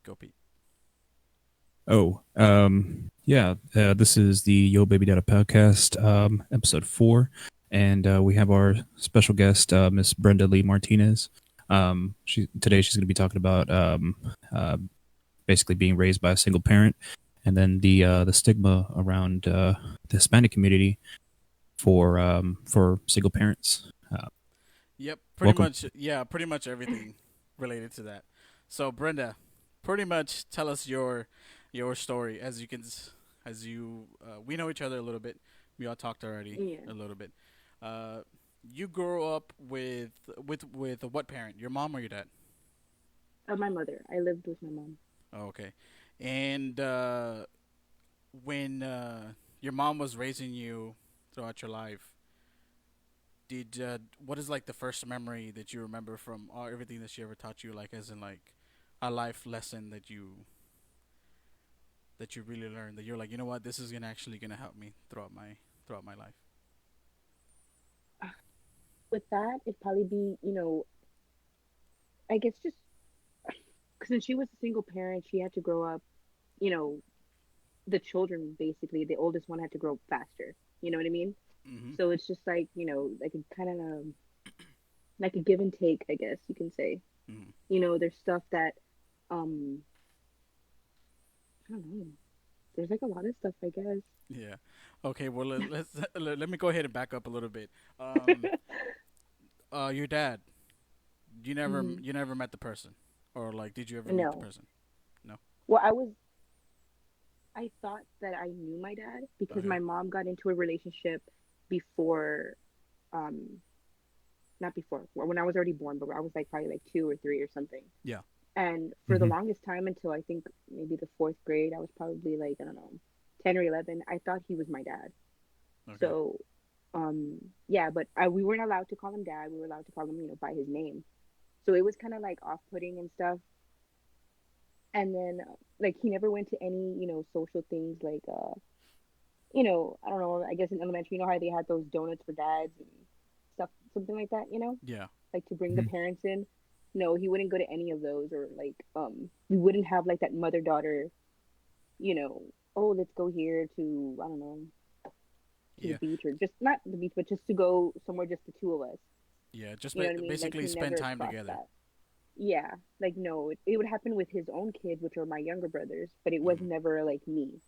Go, Pete. Yeah. This is the Yo Baby Data podcast, episode 4, and we have our special guest, Miss Brenda Lee Martinez. She's going to be talking about basically being raised by a single parent, and then the stigma around the Hispanic community for single parents. Yep, pretty Welcome. much. Yeah, pretty much everything related to that. So, Brenda, pretty much tell us your story. As you can, as you we know each other a little bit. We all talked already Yeah, a little bit. Uh, you grew up with what parent? Your mom or your dad? my mother. I lived with my mom. Oh, okay. And when your mom was raising you throughout your life, did what is like the first memory that you remember from all everything that she ever taught you, like as in like a life lesson that you really learned that you're like, you know what, this is gonna help me throughout my life. With that, it'd probably be, I guess just since she was a single parent, she had to grow up, you know, the children basically, the oldest one had to grow up faster. You know what I mean? Mm-hmm. So it's just like, like a kind of like a give and take, I guess you can say. Mm-hmm. There's stuff that, um, I don't know. There's like a lot of stuff, I guess. Yeah. Okay. Well, let me go ahead and back up a little bit. Um, your dad. Hmm. You never met the person, or like, did you ever meet the No. person? No. Well, I thought that I knew my dad because Okay. my mom got into a relationship before, um, not before, when I was already born, but I was like probably like 2 or 3 or something. Yeah. And for the Hmm. longest time, until I think maybe the fourth grade, I was probably like, I don't know, 10 or 11, I thought he was my dad. Okay. So, yeah, but we weren't allowed to call him dad. We were allowed to call him, by his name. So it was kind of like off putting and stuff. And then, like, he never went to any, social things like, I don't know, I guess in elementary, you know how they had those donuts for dads and stuff, something like that, Yeah. like to bring the Hmm. parents in. No, he wouldn't go to any of those, or like, we wouldn't have like that mother daughter, you know, oh, let's go here to, I don't know, to the Yeah. beach, or just not the beach, but just to go somewhere, just the two of us. Yeah. Just You know what I mean? Like basically he spend never time crossed together. that. Yeah, like no, it would happen with his own kids, which are my younger brothers, but it was Mm-hmm. never like me.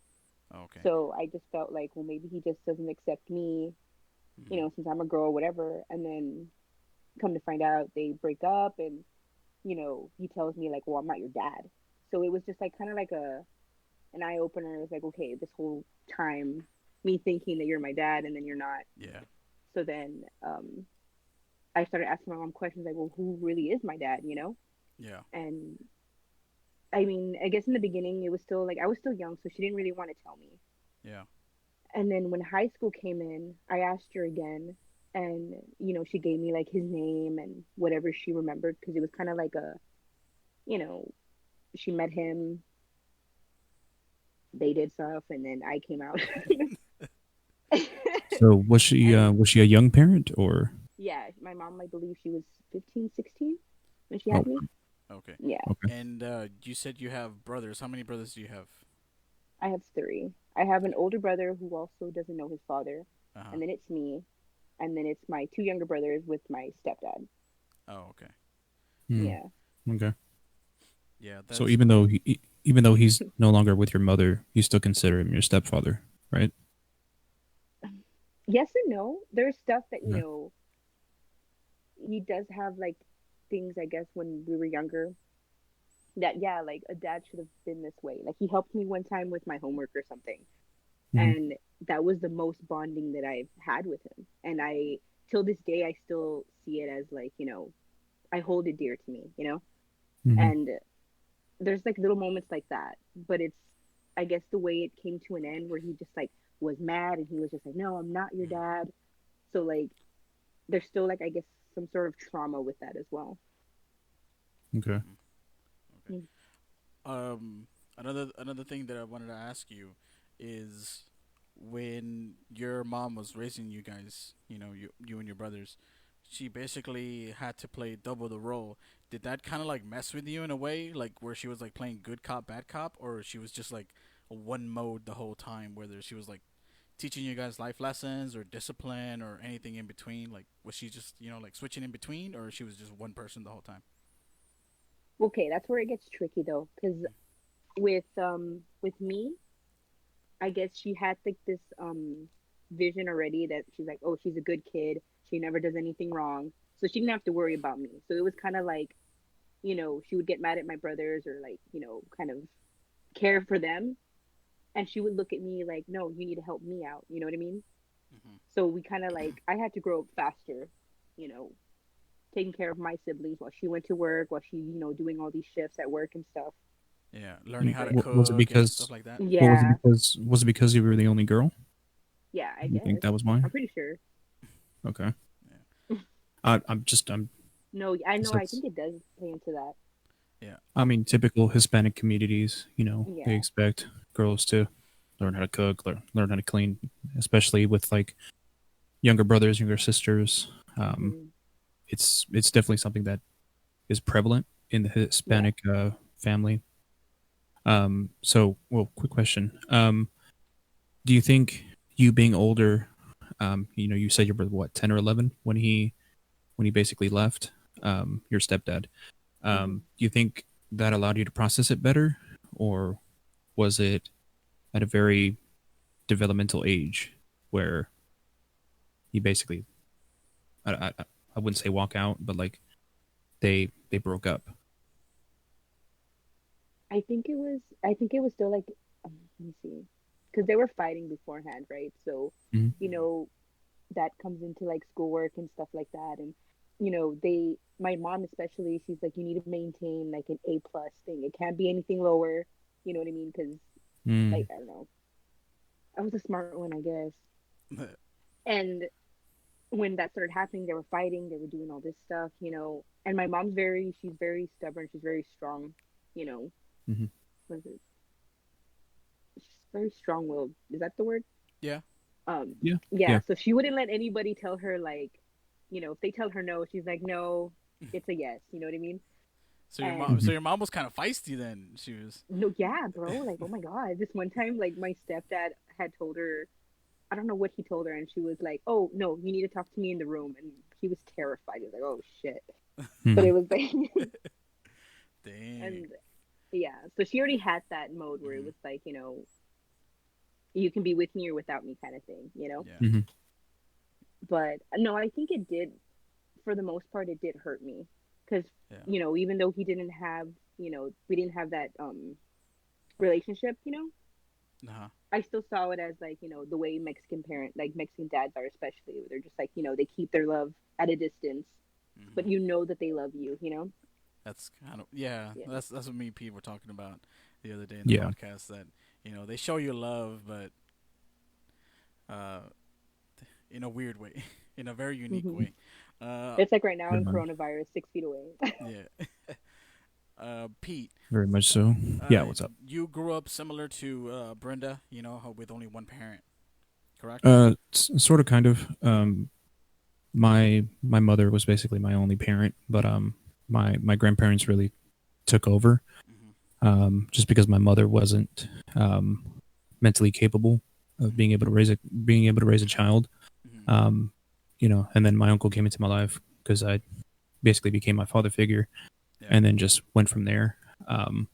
Okay. So I just felt like, well, maybe he just doesn't accept me, Mm-hmm. since I'm a girl or whatever. And then come to find out, they break up, and he tells me like, well, I'm not your dad. So it was just like kind of like an eye opener. It was like, okay, this whole time, me thinking that you're my dad, and then you're not. Yeah. So then, I started asking my mom questions like, well, who really is my dad, Yeah. And I mean, I guess in the beginning, it was still like I was still young, so she didn't really want to tell me. Yeah. And then when high school came in, I asked her again, and she gave me like his name and whatever she remembered, because it was kind of like you know, she met him, they did stuff, and then I came out. So And was she a young parent or? yeah, my mom, I believe she was 15, 16 when she Oh, had me. Okay. Yeah, okay. And you said you have brothers. How many brothers do you have? I have three. I have an older brother who also doesn't know his father, Uh huh. and then it's me, and then it's my two younger brothers with my stepdad. Oh, okay. Hmm. Yeah. Okay. Yeah, So that's even though he's no longer with your mother, you still consider him your stepfather, right? Yes and no. There's stuff that, Okay. he does have like things, I guess, when we were younger, that, yeah, like a dad should have been this way. Like he helped me one time with my homework or something. Hmm. And that was the most bonding that I've had with him. And till this day, I still see it as like, I hold it dear to me. Hmm. And there's like little moments like that, but it's, I guess, the way it came to an end where he just like was mad, and he was just like, no, I'm not your mhm. dad. So like, there's still like, I guess, some sort of trauma with that as well. Okay. Mhm. Okay. Mm. Um, another thing that I wanted to ask you is when your mom was raising you guys, you and your brothers, she basically had to play double the role. Did that kind of like mess with you in a way, like where she was like playing good cop, bad cop, or she was just like a one mode the whole time, whether she was like teaching you guys life lessons or discipline or anything in between? Like, was she just like switching in between, or she was just one person the whole time? Okay, that's where it gets tricky though, because with me, I guess she had like this vision already that she's like, oh, she's a good kid. She never does anything wrong, so she didn't have to worry about me. So it was kind of like, she would get mad at my brothers or like, kind of care for them, and she would look at me like, no, you need to help me out. You know what I mean? Hmm. So we kind of like, I had to grow up faster, you know, taking care of my siblings while she went to work, while she, doing all these shifts at work and stuff. Yeah, learning how to Was it cook and stuff because like that. what was it Yeah, because was it because you were the only girl? yeah, I You think guess. that was why? I'm pretty sure. Okay. Yeah, I'm No, I know. I that's think it does play into that. yeah. I mean, typical Hispanic communities, they Yeah. expect girls to learn how to cook, learn how to clean, especially with like younger brothers, younger sisters. Um, Hmm. it's definitely something that is prevalent in the Yeah. Hispanic family. So, well, quick question. Do you think you being older, you said you were what, 10 or 11 when he basically left, your stepdad. Hmm. Do you think that allowed you to process it better, or was it at a very developmental age where you basically, I wouldn't say walk out, but like they broke up? I think it was still like, let me see, because they were fighting beforehand, right? So, Mhm. you Hmm. know, that comes into like schoolwork and stuff like that, and my mom especially, she's like, you need to maintain like an A+ thing. It can't be anything lower. You know what I mean? Because like, Mm. I don't know, I was a smart one, I guess. And when that started happening, they were fighting, they were doing all this stuff, and my mom's she's very stubborn, she's very strong, you know Hmm. what is it she's very strong-willed, is that the word? Yeah. um Yeah, yeah, yeah. so she wouldn't let anybody tell her like, if they tell her no, she's like, no, it's a yes, you know what I mean? So your mom, And Hmm. so your mom was kind of feisty then. She was. no, yeah, bro, like, oh my god, this one time, like, my stepdad had told her, I don't know what he told her, and she was like, oh no, you need to talk to me in the room, and he was terrified. He was like, oh shit. But Hmm. it was like Dang. and yeah, so she already had that mode where it Hmm. was like, you can be with me or without me kind of thing. Yeah. Hmm. But no, I think it did, for the most part, it did hurt me because, Yeah. even though he didn't have, we didn't have that relationship, Uh huh. I still saw it as like, the way like Mexican dads are, especially. They're just like, they keep their love at a distance, but Hmm. you know that they love you. That's kind of, yeah. Yeah. That's what me and Pete were talking about the other day in the Yeah. podcast. That they show you love, but uh, in a weird way, in a very unique Hmm. way. Uh, It's like right now Very in much, coronavirus, 6 feet away. yeah. Pete, very much so. Yeah. What's up? you grew up similar to Brenda, with only one parent, correct? Sort of, kind of. My mother was basically my only parent, but my grandparents really took over, Hmm. just because my mother wasn't um, mentally capable of Hmm. being able to raise a child. Hmm. Um, and then my uncle came into my life because I basically became my father figure, Yeah. and then just went from there. Um,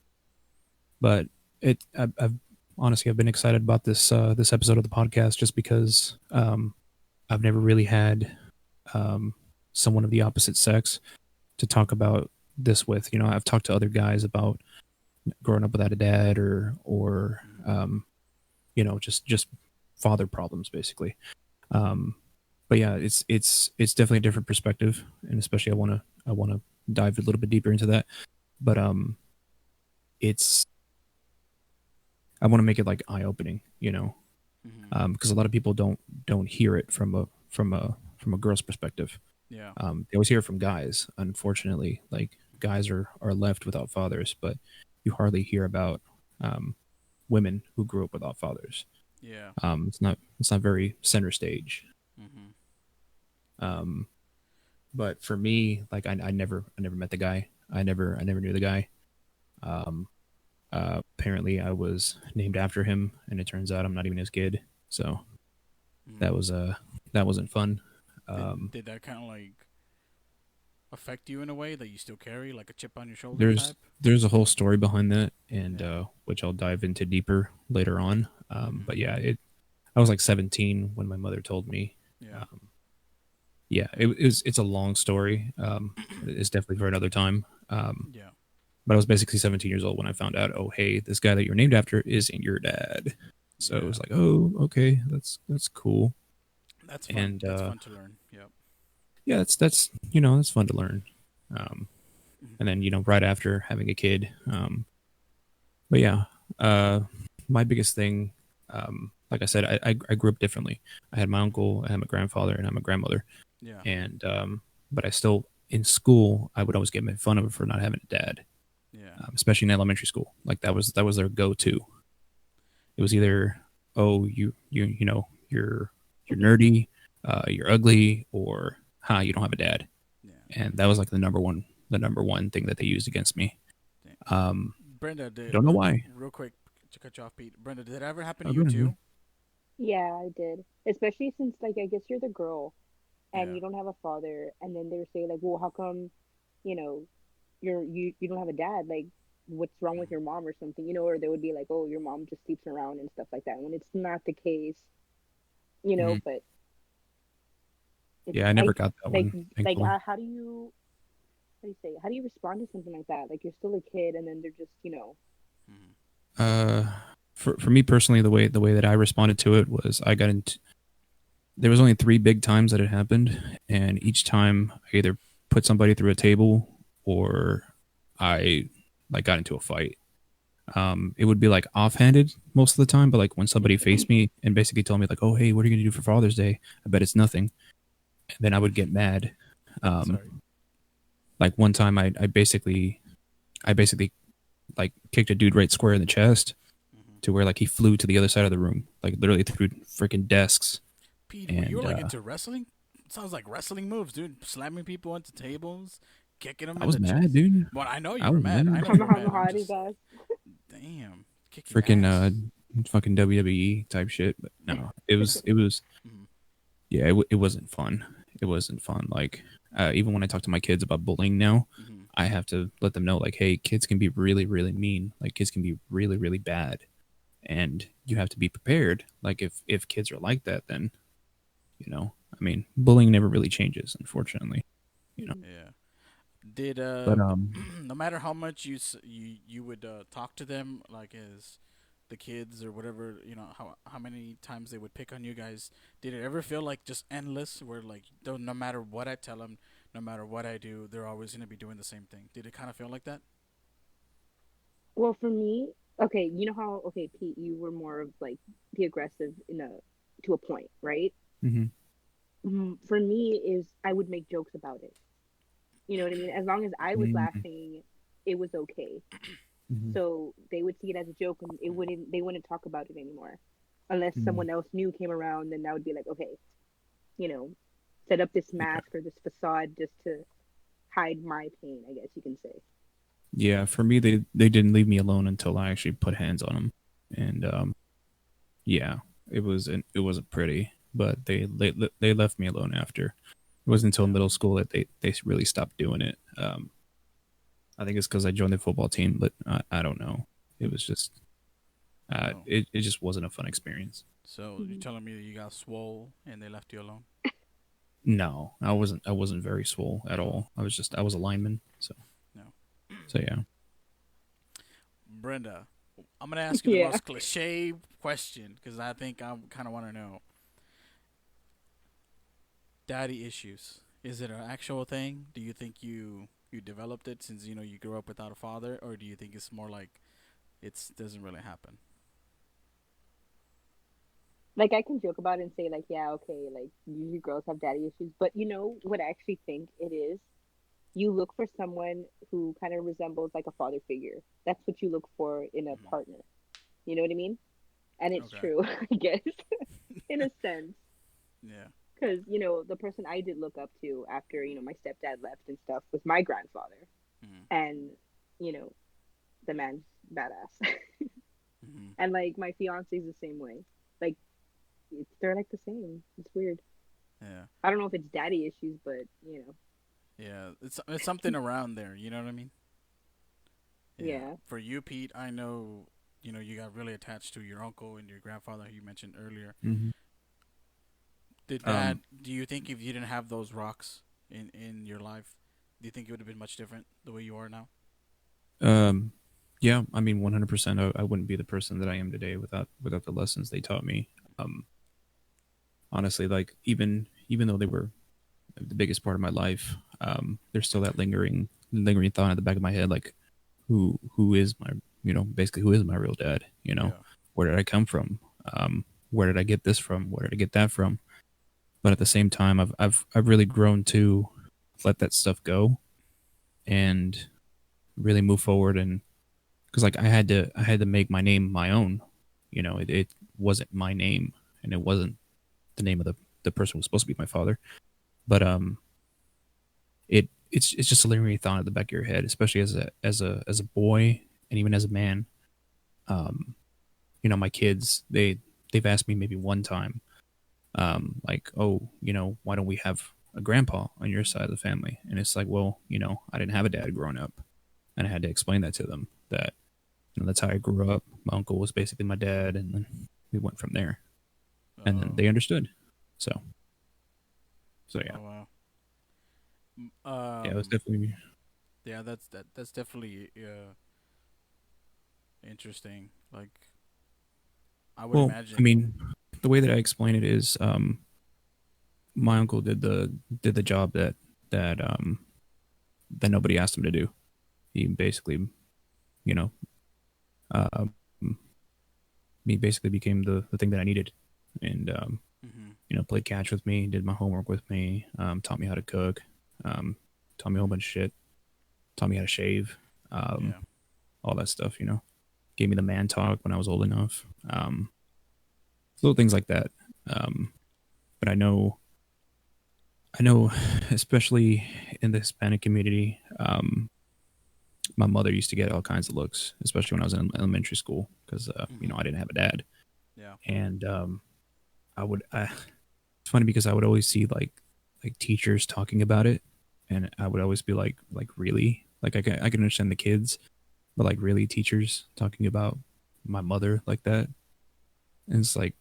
but I've honestly, I've been excited about this episode of the podcast just because I've never really had um, someone of the opposite sex to talk about this with. I've talked to other guys about growing up without a dad, or Hmm. just father problems basically. Um, but yeah, it's definitely a different perspective, and especially I want to dive a little bit deeper into that. But it's I want to make it like eye opening, Hmm. because a lot of people don't hear it from a girl's perspective. Yeah. They always hear it from guys. Unfortunately, like guys are left without fathers, but you hardly hear about um, women who grew up without fathers. Yeah. It's not very center stage. Hmm. Um, But for me, like I never met the guy. I never knew the guy. Um, apparently, I was named after him, and it turns out I'm not even his kid. So Mm. that was that wasn't fun. Did Um, did that kind of like affect you in a way that you still carry, like a chip on your shoulder there's type? there's a whole story behind that, and Yeah. which I'll dive into deeper later on. Mm-hmm. But yeah, it I was like 17 when my mother told me. Yeah. Um, yeah, it's a long story. It's definitely for another time. Yeah. But I was basically 17 years old when I found out, oh hey, this guy that you're named after isn't your dad. So it was Yeah. like, oh okay, that's cool. That's fun. And That's fun to learn. Yep. yeah, that's that's fun to learn. Um, Mhm. and then right after having a kid, but yeah, uh, my biggest thing, like I said, I grew up differently. I had my uncle, I had my grandfather, and I had my grandmother, Yeah. and but I still in school I would always get made fun of for not having a dad, Yeah. especially in elementary school. Like that was their go-to. It was either, oh, you're nerdy, you're ugly, or ha, you don't have a dad. Yeah. And that was like the number one thing that they used against me. Yeah. Um, Brenda, I don't know why. real quick to cut you off, Pete. Brenda, did it ever happen to Oh, you go ahead. too? Yeah, I did. Especially since like I guess you're the girl and Yeah. you don't have a father, and then they say like, well, how come, you know, you don't have a dad? Like, what's wrong with Mhm. your mom or something? Or they would be like, oh, your mom just sleeps around and stuff like that. When it's not the case, Mhm. but it's Yeah, I never got that like one, thankfully. how do you say how do you respond to something like that? Like you're still a kid, and then they're just Mhm. Uh, for me personally, the way that I responded to it was I got into. There was only three big times that it happened, and each time I either put somebody through a table or I like got into a fight. It would be like offhanded most of the time, but like when somebody faced me and basically told me like, "Oh, hey, what are you gonna do for Father's Day?" I bet it's nothing. And then I would get mad. Um, Sorry. like one time, I basically like kicked a dude right square in the chest Hmm. to where like he flew to the other side of the room, like literally through freaking desks. Pete, were you And like into wrestling? Sounds like wrestling moves, dude. Slamming people into tables, kicking them I in was the mad, chest. dude. Well, I know I you were was mad. I mad. know you were mad. I'm Kamahari just, guys. damn, kicking Freaking ass. fucking WWE type shit. But no, it was Mhm. yeah, it wasn't fun. It wasn't fun. Like even when I talk to my kids about bullying now, Mhm. I have to let them know like, hey, kids can be really really mean. Like kids can be really really bad, and you have to be prepared. Like if kids are like that, then I mean, bullying never really changes, unfortunately. You know, Yeah. Did but no matter how much you would talk to them like as the kids or whatever, how many times they would pick on you guys, did it ever feel like just endless where like no matter what I tell them, no matter what I do, they're always going to be doing the same thing? Did it kind of feel like that? Well, for me, okay, you know how Pete, you were more of like the aggressive in a to a point, right? mhm, For me, is I would make jokes about it. You know what I mean? As long as I was mhm, laughing, it was okay. mhm, So they would see it as a joke, and they wouldn't talk about it anymore, unless mhm. someone else new came around. Then that would be like, okay, you know, set up this Yeah. mask or this facade just to hide my pain. I guess you can say. Yeah, for me, they didn't leave me alone until I actually put hands on them, and yeah, it wasn't pretty, but they left me alone after. It wasn't until Yeah. middle school that they really stopped doing it. I think it's because I joined the football team, but I don't know. It was just Oh, it just wasn't a fun experience. so you're Mhm. telling me that you got swole and they left you alone? No, I wasn't very swole at Oh, all. I was a lineman, no. so yeah. Brenda, I'm gonna ask you the Yeah. most cliche question because I think I kind of want to know. Daddy issues. Is it an actual thing? Do you think you developed it since you grew up without a father, or do you think it's more like it doesn't really happen? Like I can joke about it and say like, yeah, okay, like usually girls have daddy issues, but you know what I actually think it is? You look for someone who kind of resembles like a father figure. That's what you look for in a Hmm. partner. You know what I mean? And it's Okay. true, I guess, in a sense. Yeah. Because, the person I did look up to after, my stepdad left and stuff was my grandfather. Mm-hmm. And, you know, the man's badass. Mm-hmm. And, like, my fiance's the same way. Like, they're, like, the same. It's weird. Yeah. I don't know if it's daddy issues, but, Yeah. It's something around there. You know what I mean? Yeah. yeah. For you, Pete, I know. You know, you got really attached to your uncle and your grandfather you mentioned earlier. Hmm. Did that? Um, Do you think if you didn't have those rocks in your life, do you think it would have been much different the way you are now? um, yeah, I mean, 100%. I wouldn't be the person that I am today without the lessons they taught me. Um, Honestly, like even though they were the biggest part of my life, there's still that lingering thought at the back of my head, like who is my basically who is my real dad? Yeah. Where did I come from? Where did I get this from? Where did I get that from? But at the same time, I've really grown to let that stuff go and really move forward. And because like I had to make my name my own. It wasn't my name, and it wasn't the name of the person who was supposed to be my father. But it's just a lingering thought at the back of your head, especially as a boy and even as a man. Um, my kids, they've asked me maybe one time, like, oh, why don't we have a grandpa on your side of the family? And it's like, well, I didn't have a dad growing up, and I had to explain that to them that that's how I grew up. My uncle was basically my dad, and then we went from there, and then Oh. they understood. So yeah, Oh wow. yeah, it was definitely. Yeah, that's definitely interesting. Like I would Well, I imagine. mean, the way that I explain it is, my uncle did the job that nobody asked him to do. He basically, you know, um, he basically became the thing that I needed, and Hmm. played catch with me, did my homework with me, taught me how to cook, um, taught me a whole bunch of shit, taught me how to shave, um, Yeah. all that stuff. Gave me the man talk when I was old enough, little things like that. Um, but I know, especially in the Hispanic community, my mother used to get all kinds of looks, especially when I was in elementary school, because Hmm. I didn't have a dad, Yeah. and it's funny because I would always see like teachers talking about it, and I would always be like really, like I can understand the kids, but like really teachers talking about my mother like that, and it's like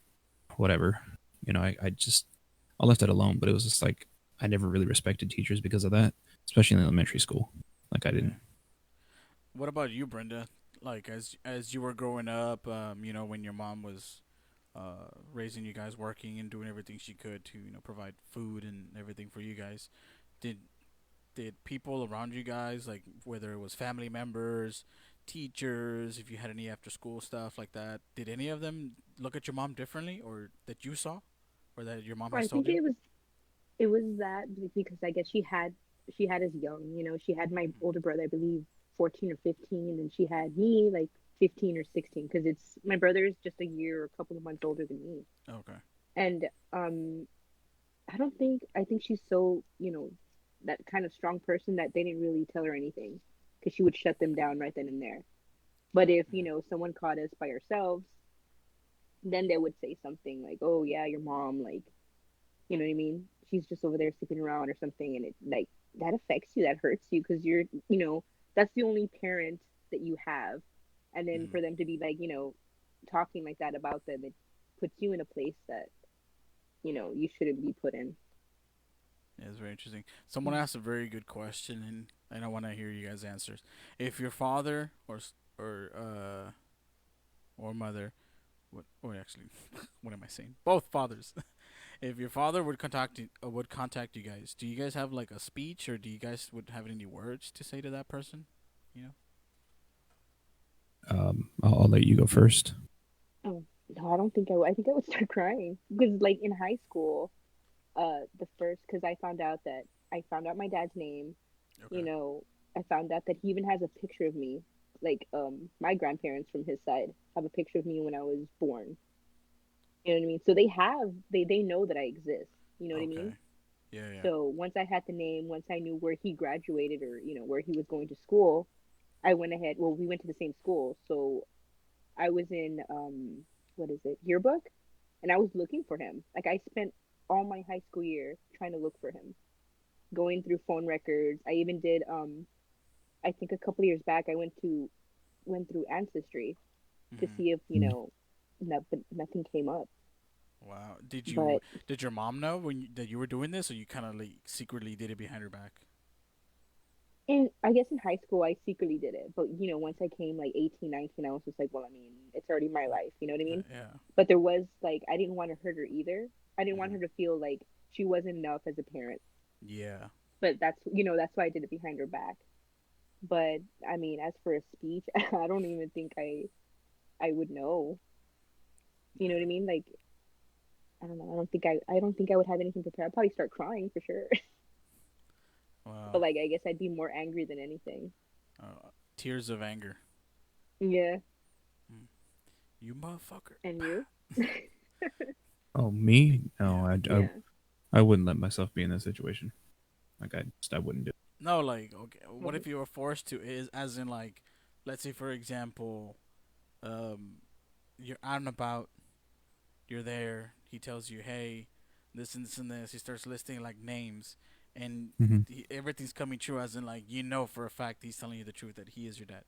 whatever, I left it alone, but it was just like I never really respected teachers because of that, especially in elementary school. Like I didn't. Yeah. What about you, Brenda? Like as you were growing up, when your mom was raising you guys, working and doing everything she could to provide food and everything for you guys, did did people around you guys, like whether it was family members, teachers, if you had any after school stuff like that, did any of them look at your mom differently, or that you saw, or that your mom Or I has told think you? it was that because I guess she had us young. She had my older brother, I believe, 14 or 15, and she had me like 15 or 16 because it's my brother is just a year or a couple of months older than me. Okay. And I think she's so, that kind of strong person that they didn't really tell her anything because she would shut them down right then and there. But if, someone caught us by ourselves, then they would say something like, "Oh yeah, your mom, like, you know what I mean? She's just over there sleeping around or something," and it like that affects you, that hurts you because that's the only parent that you have, and then Mm-hmm. for them to be like, talking like that about them, it puts you in a place that you shouldn't be put in. Yeah, it's very interesting. Someone asked a very good question, and I want to hear you guys' answers. If your father or mother, what, or actually, what am I saying? Both fathers. If your father would contact you guys, do you guys have like a speech, or do you guys would have any words to say to that person? You know. I'll let you go first. Oh no, I don't think I would. I think I would start crying because like in high school, the first because I found out my dad's name. you Okay. know, I found out that he even has a picture of me. Like, my grandparents from his side have a picture of me when I was born. You know what I mean? So they know that I exist. You know what I mean? Okay. Yeah, yeah. So once I had the name, once I knew where he graduated or where he was going to school, I went ahead. Well, we went to the same school, so I was in what is it, yearbook, and I was looking for him. Like I spent all my high school year trying to look for him, going through phone records. I even did I think a couple of years back I went through ancestry to Hmm. see if Mm. nothing came up. Wow. But Did your mom know that you were doing this, or you kind of like secretly did it behind her back? in I guess in high school I secretly did it. But once I came like 18, 19, I was just like, well, I mean, it's already my life. You know what I mean? Yeah. But there was like I didn't want to hurt her either. I didn't want Hmm. her to feel like she wasn't enough as a parent. Yeah. But that's why I did it behind her back. But I mean, as for a speech, I don't even think I would know. You know what I mean? Like I don't know. I don't think I would have anything prepared. I'd probably start crying for sure. But Wow. like I guess I'd be more angry than anything. Tears of anger. Yeah. Mm. You motherfucker. And you? Oh, me? No, Yeah. Yeah. I wouldn't let myself be in that situation. Like I wouldn't do. No, like, okay. What Oh, if you were forced to? Is as in like, let's say for example, um, you're out and about. You're there. He tells you, hey, this and this and this. He starts listing like names, and Hmm. everything's coming true. As in like, for a fact he's telling you the truth that he is your dad.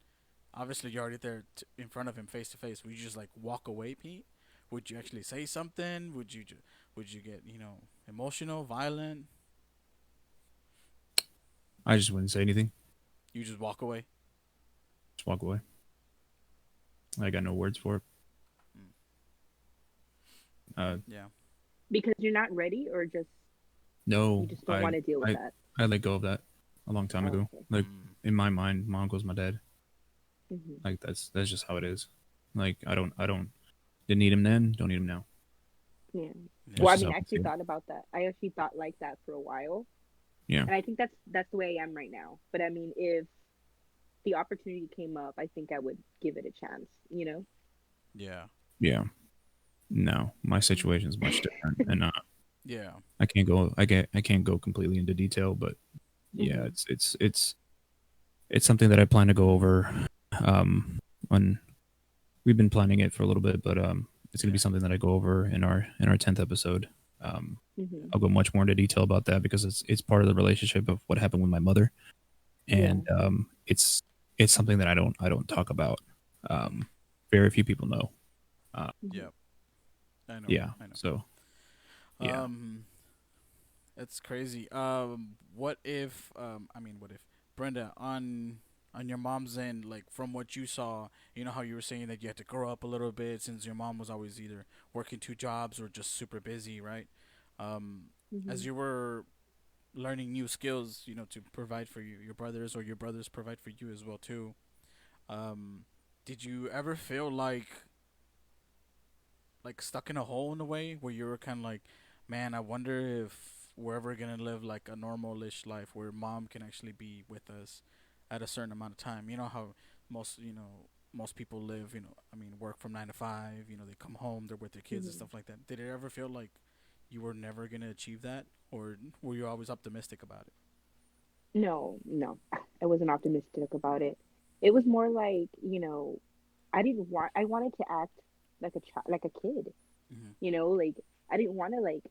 Obviously, you're already there in front of him face to face. Would you just like walk away, Pete? Would you actually say something? Would you get emotional, violent? I just wouldn't say anything. You just walk away. Just walk away. I got no words for it. Mm. Uh, Yeah. because you're not ready, or just no, you just don't want to deal with I that. I let go of that a long time Oh, ago. okay. Like Mm. in my mind, my uncle's my dad. Hmm. Like that's just how it is. Like I don't didn't need him then. Don't need him now. Yeah. That's Well, I Yeah. just mean, how I I actually feel. thought about that. I actually thought like that for a while, Yeah. and I think that's the way I am right now. But I mean, if the opportunity came up, I think I would give it a chance. You know? Yeah. Yeah. No, my Mm. situation is much different, and Yeah. I can't go completely into detail, but yeah, Mhm. it's something that I plan to go over. When we've been planning it for a little bit, but it's gonna be Yeah. something that I go over in our 10th episode. Um, Mhm. I'll go much more into detail about that because it's part of the relationship of what happened with my mother, Yeah. and it's something that I don't talk about. Mm. Um, very few people know. Uh, Mhm. Yeah. I know. yeah, I know. so yeah. Um, it's crazy. What if? I mean, what if Brenda on your mom's end, like from what you saw, you know how you were saying that you had to grow up a little bit since your mom was always either working two jobs or just super busy, right? Um, as Mhm. you were learning new skills, to provide for your brothers, or your brothers provide for you as well too. Um, did you ever feel like stuck in a hole in a way where you were kind of like, man, I wonder if we're ever gonna live like a normal-ish life where mom can actually be with us at a certain amount of time. You know how most people live. I mean, work from 9 to 5. They come home, they're with their kids and Mhm. stuff like that. Did it ever feel like you were never gonna achieve that, or were you always optimistic about it? No, no, I wasn't optimistic about it. It was more like I didn't want. I wanted to act like a child, like a kid. Hmm. Like I didn't want to like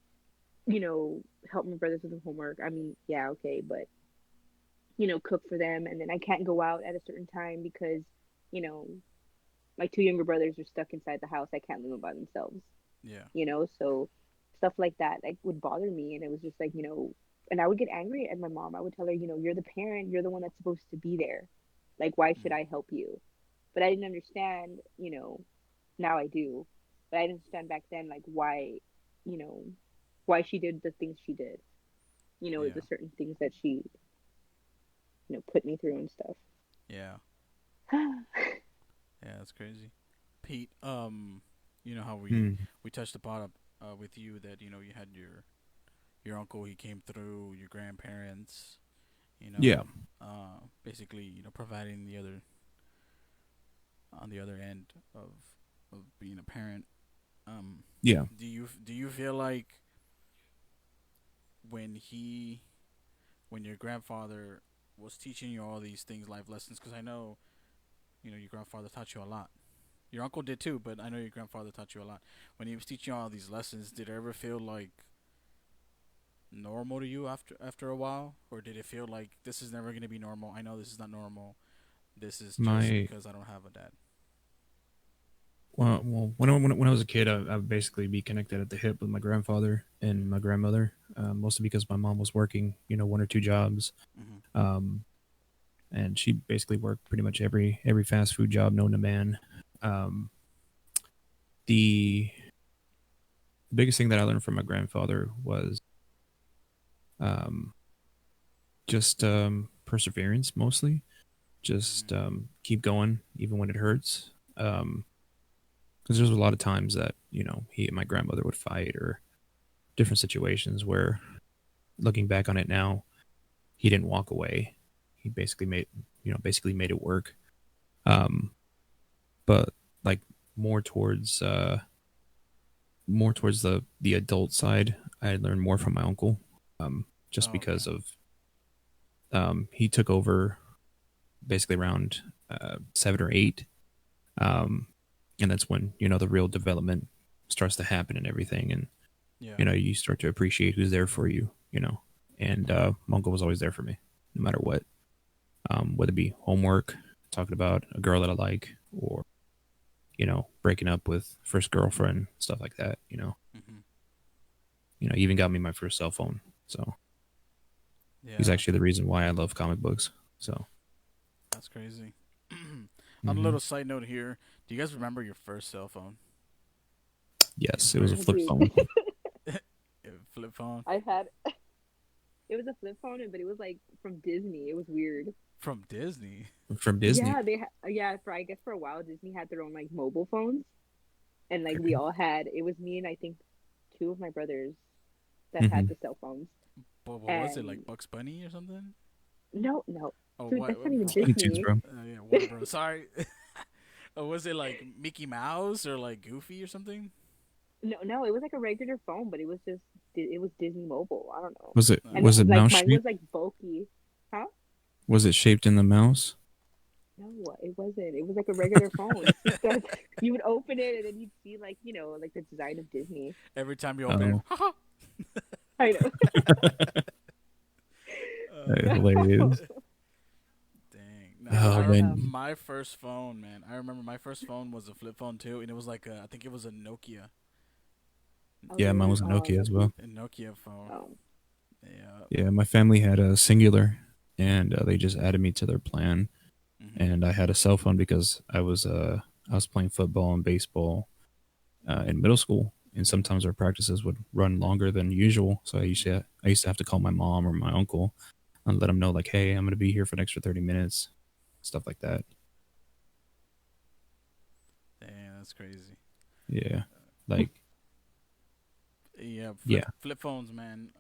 help my brothers with the homework. I mean, yeah, okay, but cook for them, and then I can't go out at a certain time because you know my two younger brothers are stuck inside the house. I can't leave them by themselves. Yeah. So stuff like that like would bother me, and it was just like and I would get angry at my mom. I would tell her, you're the parent, you're the one that's supposed to be there. Like, why should Mm. I help you? But I didn't understand. Now I do, but I didn't understand back then like you know why she did the things she did. The Yeah. certain things that she put me through and stuff. Yeah. Yeah. That's crazy. Pete, you know how Mm. we touched upon with you that you had your uncle. He came through, your grandparents. Yeah. Basically, providing the other on the other end of being a parent. Um, Yeah. do you feel like when he, when your grandfather was teaching you all these things, life lessons? Because I know, your grandfather taught you a lot. Your uncle did too, but I know your grandfather taught you a lot. When he was teaching you all these lessons, did it ever feel like normal to you after a while, or did it feel like this is never gonna be normal? I know this is not normal. This is just My because I don't have a dad. when I was a kid, I would basically be connected at the hip with my grandfather and my grandmother, mostly because my mom was working, one or two jobs, Mhm. um, and she basically worked pretty much every fast food job known to man. Um, the biggest thing that I learned from my grandfather was um, just perseverance, mostly. Just Mhm. keep going even when it hurts. Because there's a lot of times that he and my grandmother would fight or different situations where, looking back on it now, he didn't walk away. He basically made it work. Um, but like more towards uh, more towards the adult side, I learned more from my uncle, just Oh, okay. because of he took over basically around 7 or 8, um, and that's when the real development starts to happen and everything, and Yeah. you start to appreciate who's there for you, and my uncle was always there for me, no matter what, whether it be homework, talking about a girl that I like, or breaking up with first girlfriend, stuff like that. Mhm. He even got me my first cell phone. So he's Yeah. actually the reason why I love comic books. So That's crazy. On a hmm little side note here, do you guys remember your first cell phone? yes, it was a Like Oh, flip dude. phone. a flip phone I've had it was a flip phone, but it was like from Disney. It was weird. from Disney. From Disney. Yeah, for I guess for a while Disney had their own like mobile phones, and like we Okay. all had. It was me and I think two of my brothers that had hmm the cell phones. But what was it, like And Bugs Bunny or something? no, no, Oh, dude, what? that's not even Looney Tunes, Disney. bro. Yeah, Warner Bros. Sorry. Was it like Mickey Mouse or like Goofy or something? No, no, it was like a regular phone, but it was just it was Disney Mobile. I don't know. Was it And was it like mouse mine was shaped? like bulky. Huh? Was it shaped in the mouse? No, it wasn't. It was like a regular phone. It's just that you would open it and then you'd see like, like the design of Disney. Every time you open it, Oh, haha. I know. No. hilarious. Dang. Nah, Oh But man, my first phone, man. I remember my first phone was a flip phone too, and it was like I think it was a Nokia, oh yeah, mine really? was a Oh, Nokia as lucky. well. a Nokia phone. Oh. Yeah. Yeah, my family had a singular, and they just added me to their plan. Mhm. And I had a cell phone because I was playing football and baseball in middle school, and Mhm. sometimes our practices would run longer than usual. So Mhm. I used to have to call my mom or my uncle and let them know like, hey, I'm going to be here for an extra 30 minutes, stuff like that. Damn, that's crazy. Yeah, like Yeah, yeah, flip phones, man.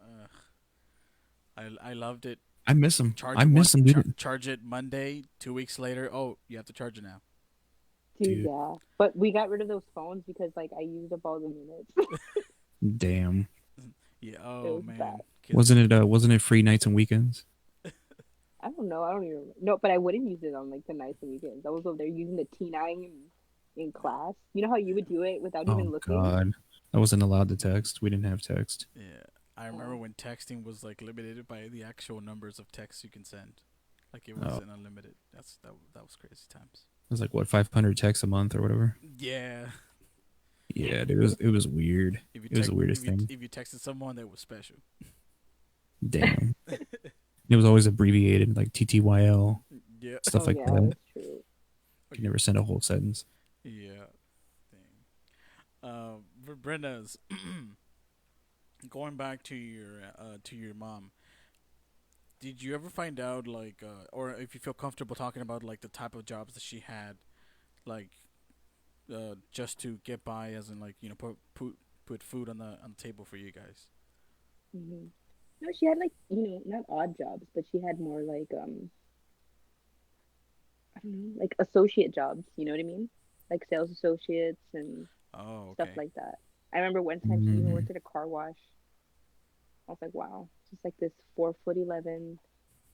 I loved it. I miss them. Charge I it miss them, dude. charge it Monday. 2 weeks later, oh, you have to charge it now. Dude, Dude, yeah. But we got rid of those phones because like I used up all the minutes. damn. Yeah. It Oh was bad. man, kids. Wasn't it free nights and weekends? I don't know. I don't even remember. No, but I wouldn't use it on like the nights and weekends. I was over there using the T9 in class. You know how you would do it without even Oh looking? God, I wasn't allowed to text. We didn't have text. Yeah, I remember Oh, when texting was like limited by the actual numbers of texts you can send. Like it Oh, wasn't unlimited. That was crazy times. it was like what 500 texts a month or whatever. Yeah. Yeah, it was weird. It was the weirdest thing. If you texted someone that was special. Damn. It was always abbreviated like TTYL, Yeah. stuff oh like yeah, that. that's true. You never send a whole sentence. Yeah. Dang. Brenda's going back to your mom. Did you ever find out like or if you feel comfortable talking about like the type of jobs that she had, like just to get by, as in like put food on the table for you guys. Hmm. No, she had like, not odd jobs, but she had more like I don't know, like associate jobs, you know what I mean? Like sales associates and Oh, stuff okay. like that. I remember one time she even Mm, worked at a car wash. I was like, wow, just like this 4'11"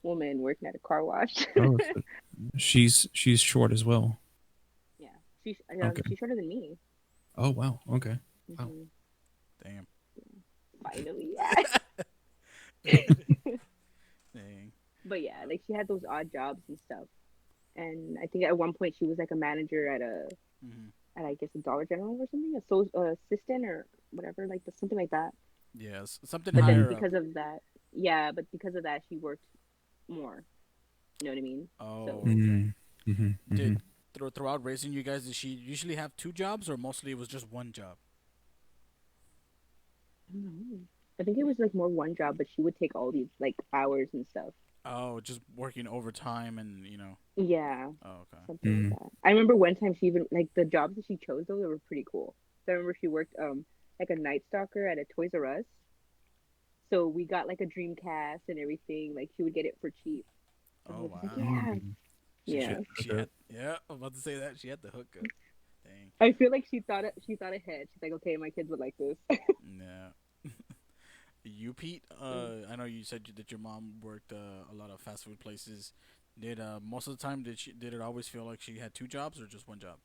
woman working at a car wash. Oh, so she's short as well. Yeah, Okay. she's shorter than me. Oh wow. Okay. Wow. Hmm. Damn. Finally, yeah. Dang. But yeah, like she had those odd jobs and stuff. And I think at one point she was like a manager Hmm. at I guess a Dollar General or something, assistant or whatever, like something like that. Yes, something But then higher up. because of that, yeah, but because of that she worked more. You know what I mean? So Oh, okay. Mm. Mm-hmm. Mm-hmm. Did throughout raising you guys, did she usually have two jobs, or mostly it was just one job? I don't know. I think it was like more one job, but she would take all these like hours and stuff. Oh, just working overtime and Yeah, Oh, okay. something like Mm. that. I remember one time she even like the jobs that she chose though, they were pretty cool. So I remember she worked like a night stalker at a Toys R Us. So we got like a Dreamcast and everything. Like she would get it for cheap. And I Oh was just like, wow. yeah, Mm. She She yeah. had had the she hookup. had yeah. I'm about to say that she had the hookup. Dang. I feel like she thought ahead. She's like, okay, my kids would like this. Yeah. You, Pete. I know you said that your mom worked a lot of fast food places. Did most of the time did it always feel like she had two jobs or just one job?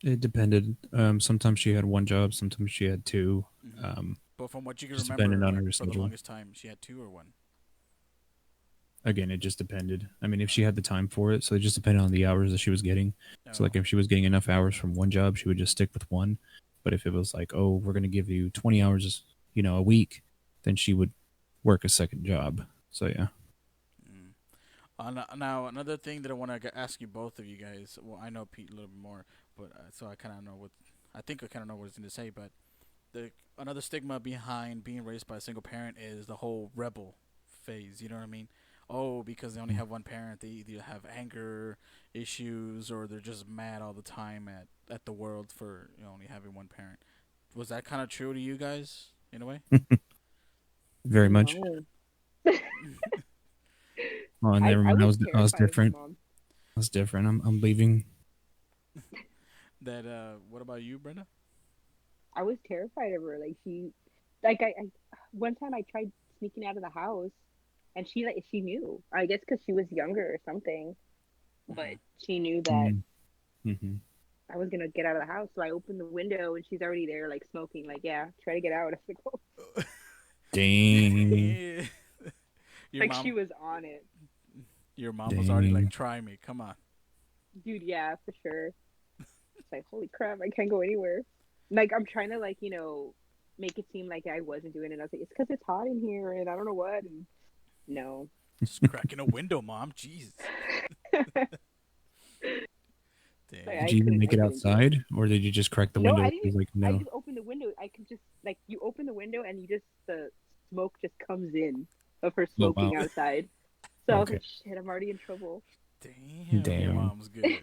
It depended. Sometimes she had one job. Sometimes she had two. Hmm. Um, But from what you can just depended remember, on like her for the schedule. longest time, she had two or one. Again, it just depended. I mean, if she Oh. had the time for it, so it just depended on the hours that she was getting. So, like, Oh. if she was getting enough hours from one job, she would just stick with one. But if it was like, oh, we're going to give you 20 hours, a week, then she would work a second job. So, yeah. Mm. Now another thing that I want to ask you both of you guys. Well, I know Pete a little bit more, but so I kind of know what I think I kind of know what he's going to say. But the another stigma behind being raised by a single parent is the whole rebel phase. You know what I mean? Oh, because they only have one parent, they either have anger issues or they're just mad all the time at the world for only having one parent. Was that kind of true to you guys in a way? Very much. No, Oh, never I mind. was I was terrified of my different. mom. I was different. I'm leaving. That what about you, Brenda? I was terrified of her. Like I one time I tried sneaking out of the house, and she knew. I guess because she was younger or something, but Hmm. she knew that Mm-hmm. I was gonna get out of the house. So I opened the window, and she's already there, like smoking. Like, yeah, try to get out. I was like, oh. Dang. Dang. Your Like she mom, was on it, your mom was already like, Dang. "Try me, come on." dude. Yeah, for sure. It's like, holy crap, I can't go anywhere. Like I'm trying to like make it seem like I wasn't doing it. I was like, it's because it's hot in here, and I don't know what. And no, Just cracking a window, mom. Jesus. like Did Dang. you even make I it couldn't do it. outside, or did you just crack the No, window? I And she didn't. was like, I no. just opened the window. I could just like you open the window and you just the smoke just comes in of her Oh wow. smoking outside. So I was Okay. like, shit, I'm already in trouble. Damn, your Damn. mom's good.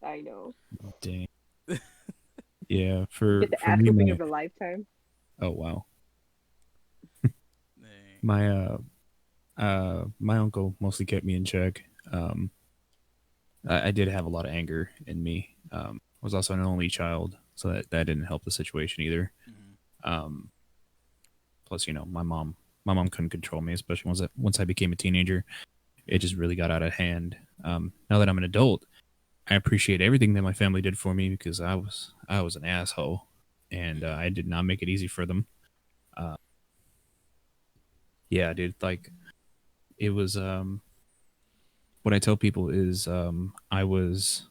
I know. Dang. Yeah. You For get the for ass me, whooping my of a lifetime. oh wow, Dang. my my uncle mostly kept me in check. I did have a lot of anger in me. I was also an only child, so that didn't help the situation either. Hmm. Um, plus, my mom couldn't control me, especially once I became a teenager. It just really got out of hand. Now that I'm an adult, I appreciate everything that my family did for me because I was an asshole, and I did not make it easy for them. Uh, yeah, dude. Like it was. What I tell people is, I was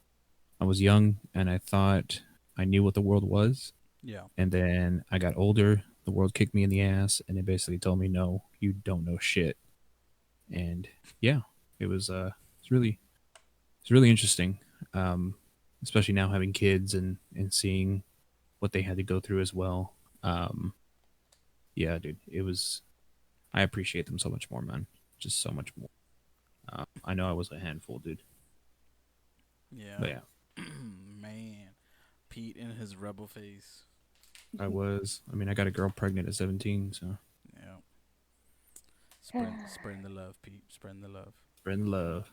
young and I thought I knew what the world was, Yeah. and then I got older. The world kicked me in the ass, and it basically told me, "No, you don't know shit." And yeah, it was. It's really interesting, um, especially now having kids and seeing what they had to go through as well. Um, yeah, dude, it was. I appreciate them so much more, man. Just so much more. I know I was a handful, dude, Yeah. but yeah, Man, Pete in his rebel phase. I was. I mean, I got a girl pregnant at 17, so Yeah. Spreading the love, Pete. Spreading the love. spreading love.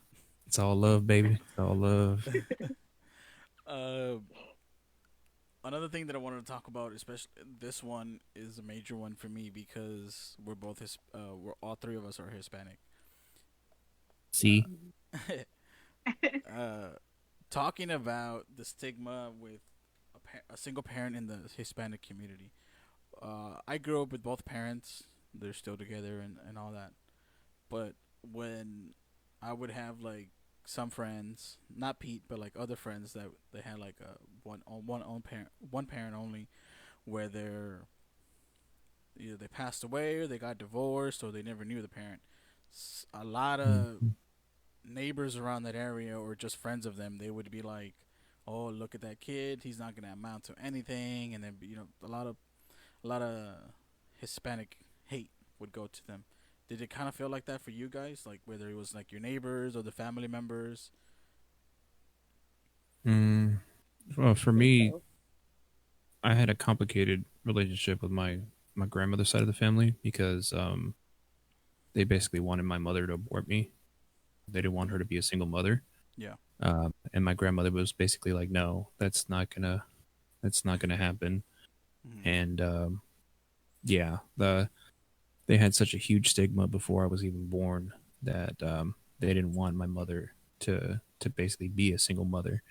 It's all love, baby. It's all love. Uh, Another thing that I wanted to talk about, especially this one, is a major one for me because we're all three of us are Hispanic. See, Uh, talking about the stigma with a single parent in the Hispanic community. I grew up with both parents; they're still together and all that. But when I would have like some friends, not Pete, but like other friends that they had like a one parent only, where they're either they passed away or they got divorced or they never knew the parent. A lot of Mhm. neighbors around that area or just friends of them, they would be like, "Oh, look at that kid. He's not gonna amount to anything." And then a lot of Hispanic hate would go to them. Did it kind of feel like that for you guys? Like whether it was like your neighbors or the family members? mm, well, I for think me, so. I had a complicated relationship with my grandmother's side of the family because they basically wanted my mother to abort me. They didn't want her Mm, to be a single mother. yeah. And my grandmother was basically like, "No, that's not gonna happen." Mm, And yeah, they had such a huge stigma before I was even born that they didn't want my mother to basically be a single mother.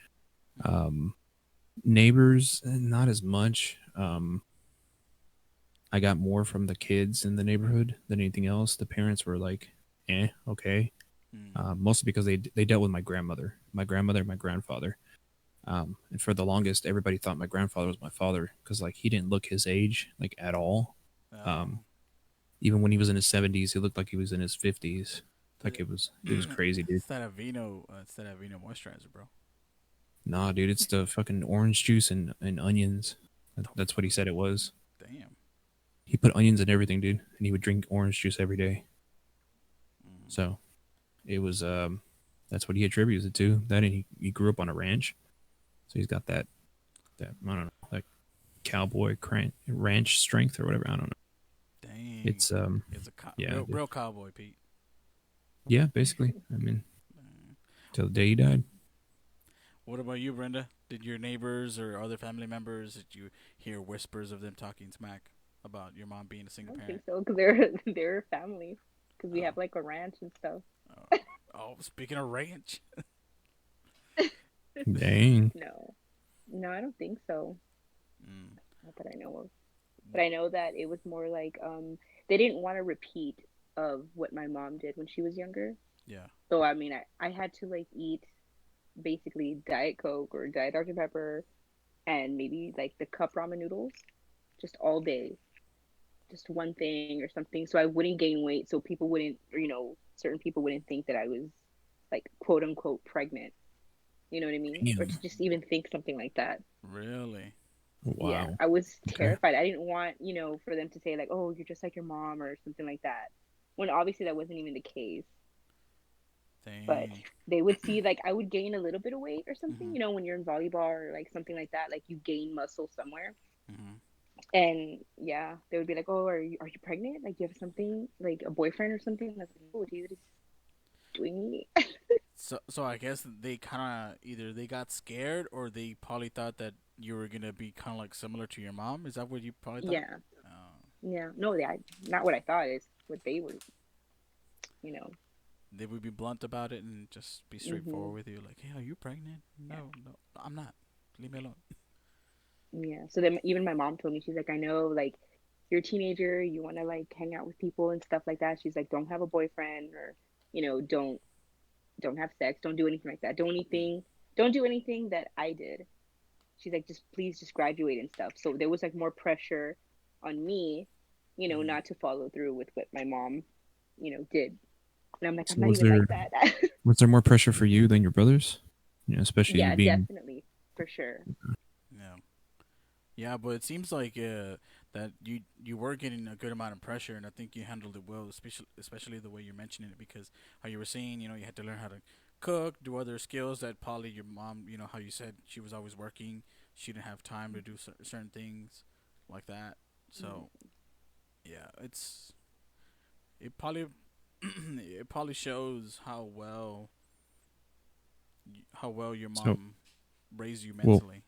mm, Um, Neighbors, not as much. I got more from the kids in the neighborhood than anything else. The parents were like, okay. mm, Mostly because they dealt with my grandmother, and my grandfather. And for the longest, everybody thought my grandfather was my father because like he didn't look his age like at all. Um, oh, Even when he was in his 70s, he looked like he was in his 50s. Like the, it was crazy, dude. it's that Aveeno moisturizer, bro. Nah, dude, it's the fucking orange juice and onions. Oh, That's what he said it was. damn. He put onions in everything, dude, and he would drink orange juice every day. Mm, So it was that's what he attributes it to. That and he grew up on a ranch, so he's got that I don't know, like ranch strength or whatever. I don't know. dang. It's It's a yeah, real cowboy, Pete. yeah, basically. I mean, Mm. till the day he died. What about you, Brenda? Did your neighbors or other family members, did you hear whispers of them talking smack about your mom being a I single don't think parent? so because they're a family because we Oh, have like a ranch and stuff. oh, oh, speaking of ranch. Dang. No, no, I don't think so. Mm, Not that I know of. But I know that it was more like they didn't want a repeat of what my mom did when she was younger. yeah. So I mean, I had to like eat basically Diet Coke or Diet Dr. Pepper and maybe like the cup ramen noodles just all day, just one thing or something, so I wouldn't gain weight, so people wouldn't, or, certain people wouldn't think that I was like quote unquote pregnant. You know what I mean? Or Damn. to just even think something like that. Really? Yeah, Wow. I was Okay. terrified. I didn't want, for them to say like, "Oh, you're just like your mom" or something like that. When obviously that wasn't even the case. But Dang. they would see like I would gain a little bit of weight or something, Mm-hmm. when you're in volleyball or like something like that, like you gain muscle somewhere. Mm-hmm. And yeah, they would be like, "Oh, are you pregnant? Like, do you have something like a boyfriend or something?" I was like, "Oh, dude, it's doing me." So I guess they kind of either they got scared or they probably thought that you were gonna be kind of like similar to your mom. Is that what you probably thought? Yeah, Uh, yeah. No, yeah, not what I thought is what they were. You know. they would be blunt about it and just be Mhm. straightforward with you, like, "Hey, are you pregnant? Yeah. No, no, I'm not. Leave me alone." Yeah. So then even my mom told me, she's like, "I know, like, you're a teenager, you want to like hang out with people and stuff like that." She's like, "Don't have a boyfriend or, don't have sex, don't do anything like that. Don't do anything that I did." She's like, "Just please just graduate and stuff." So there was like more pressure on me, Mm-hmm. not to follow through with what my mom, did. And I'm like, "I'm So not even like that." was there more pressure for you than your brothers? You know, especially you Yeah, being definitely, for sure. Yeah, yeah, but it seems like that you were getting a good amount of pressure, and I think you handled it well, especially the way you're mentioning it, because how you were saying, you had to learn how to cook, do other skills that probably your mom, how you said she was always working, she didn't have time to do certain things like that. So yeah, it probably it probably shows how well your so mom raised you well. mentally.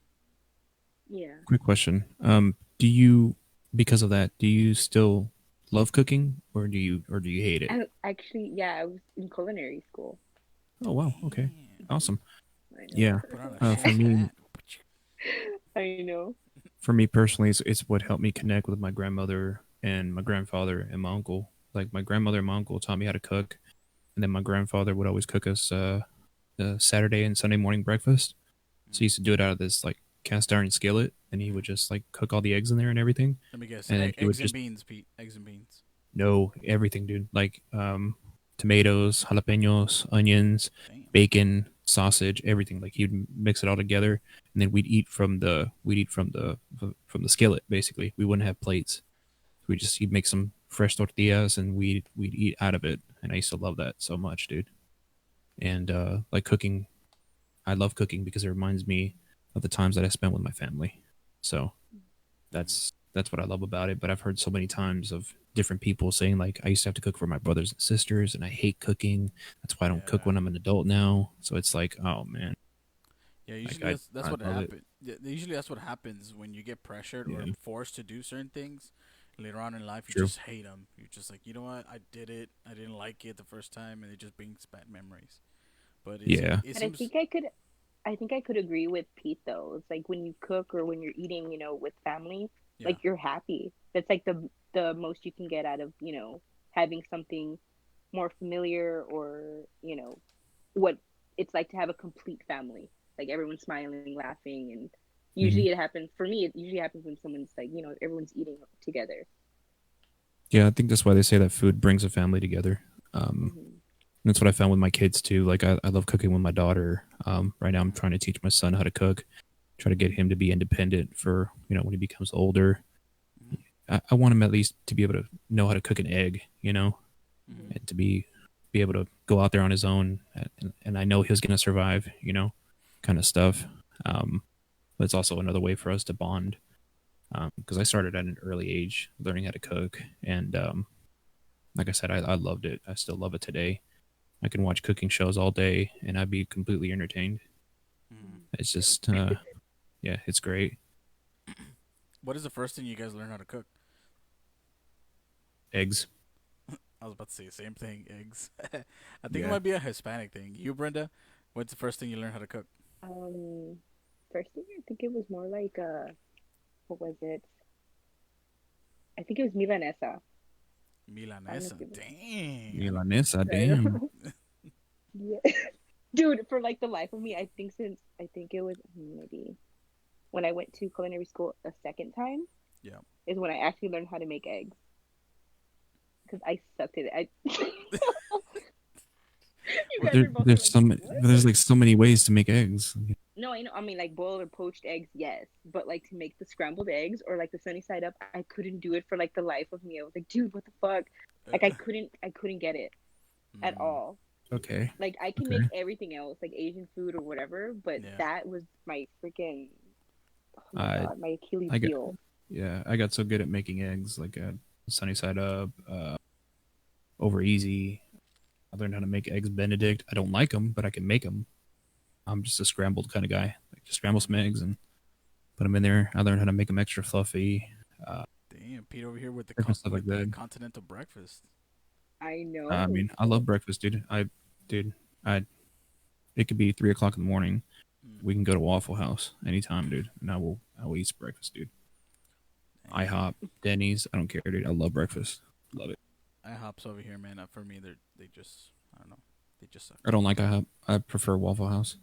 Yeah. Quick question. Do you, because of that, do you still love cooking, or do you hate it? Actually, yeah, I was in culinary school. Oh wow. Okay. Damn. Hmm. Awesome. I know. Yeah. Put on a For chef me, hat. I know. personally, it's what helped me connect with my grandmother and my grandfather and my uncle. Like my grandmother and my uncle taught me how to cook, and then my grandfather would always cook us Saturday and Sunday morning breakfast. So he Mm. used to do it out of this like cast iron skillet, and he would just like cook all the eggs in there and everything, Let me guess. and then he would Eggs and just beans, Pete. Eggs and beans. know everything, dude. Like tomatoes, jalapenos, onions, Damn. bacon, sausage, everything. Like he'd mix it all together, and then we'd eat from the skillet. Basically, we wouldn't have plates. He'd make some fresh tortillas, and we'd eat out of it. And I used to love that so much, dude. And like cooking, I love cooking because it reminds me of the times that I spent with my family. So Mm. that's what I love about it. But I've heard so many times of different people saying like I used to have to cook for my brothers and sisters, and I hate cooking. That's why I don't cook Yeah. when I'm an adult now. So it's like, oh man, Yeah. like Usually I that's I what love it. happens. Usually that's what happens when you get pressured or Yeah, forced to do certain things. Later on in life, you true. just hate them. You're just like, you know what? I did it. I didn't like it the first time, and it just brings bad memories. But Yeah. it But I seems. think I think I could agree with Pete though. It's like when you cook or when you're eating, with family, Yeah. like you're happy. That's like the most you can get out of, having something more familiar or, what it's like to have a complete family. Like everyone's smiling, laughing, and hmm usually it happens for me, it usually happens when someone's like, everyone's eating together. Yeah, I think that's why they say that food brings a family together. Hmm. That's what I found with my kids too. Like I love cooking with my daughter. Right now, I'm trying to teach my son how to cook. Try to get him to be independent for when he becomes older. Mm-hmm. I want him at least to be able to know how to cook an egg, Mm-hmm. and to be able to go out there on his own, and I know he's gonna survive, kind of stuff. Um, but it's also another way for us to bond because I started at an early age learning how to cook, and like I said, I loved it. I still love it today. I can watch cooking shows all day, and I'd be completely entertained. Mm-hmm. It's just, yeah, it's great. What is the first thing you guys learn how to cook? Eggs, I was about to say the same thing. Eggs. I think it yeah. might be a Hispanic thing. You, Brenda, what's the first thing you learned how to cook? Um, First thing I think it was more like what was it? I think it was milanesa. I don't know Milanesa. if it was. Damn. Milanesa, I damn. know. Yeah. Dude, for like the life of me, I think it was maybe when I went to culinary school a second time Yeah. is when I actually learned how to make eggs because I sucked at it. You Well, guys are both are like, what? there's like so many ways to make eggs. No, I know. I mean, like boiled or poached eggs, yes, but like to make the scrambled eggs or like the sunny side up, I couldn't do it for like the life of me. I was like, dude, what the fuck? Like, I couldn't get it at Mm, all. Okay, Like, I can make okay. everything else, like Asian food or whatever, but yeah. that was my freaking, oh my I god, my Achilles I got heel. yeah, I got so good at making eggs, like sunny side up, over easy. I learned how to make eggs Benedict. I don't like them, but I can make them. I'm just a scrambled kind of guy. Like just scramble some Mm. eggs and put them in there. I learned how to make them extra fluffy. Damn, Pete over here with Different stuff like the that. continental breakfast. I I know. mean, I love breakfast, dude. Dude, I. It could be 3 o'clock in the morning. Mm. We can go to Waffle House anytime, dude, and I will eat some breakfast, dude. Damn. IHOP, Denny's, I don't care, dude. I love breakfast. Love it. IHOP's over here, man. For me, they just I don't know. They just suck. I don't like IHOP. I prefer Waffle House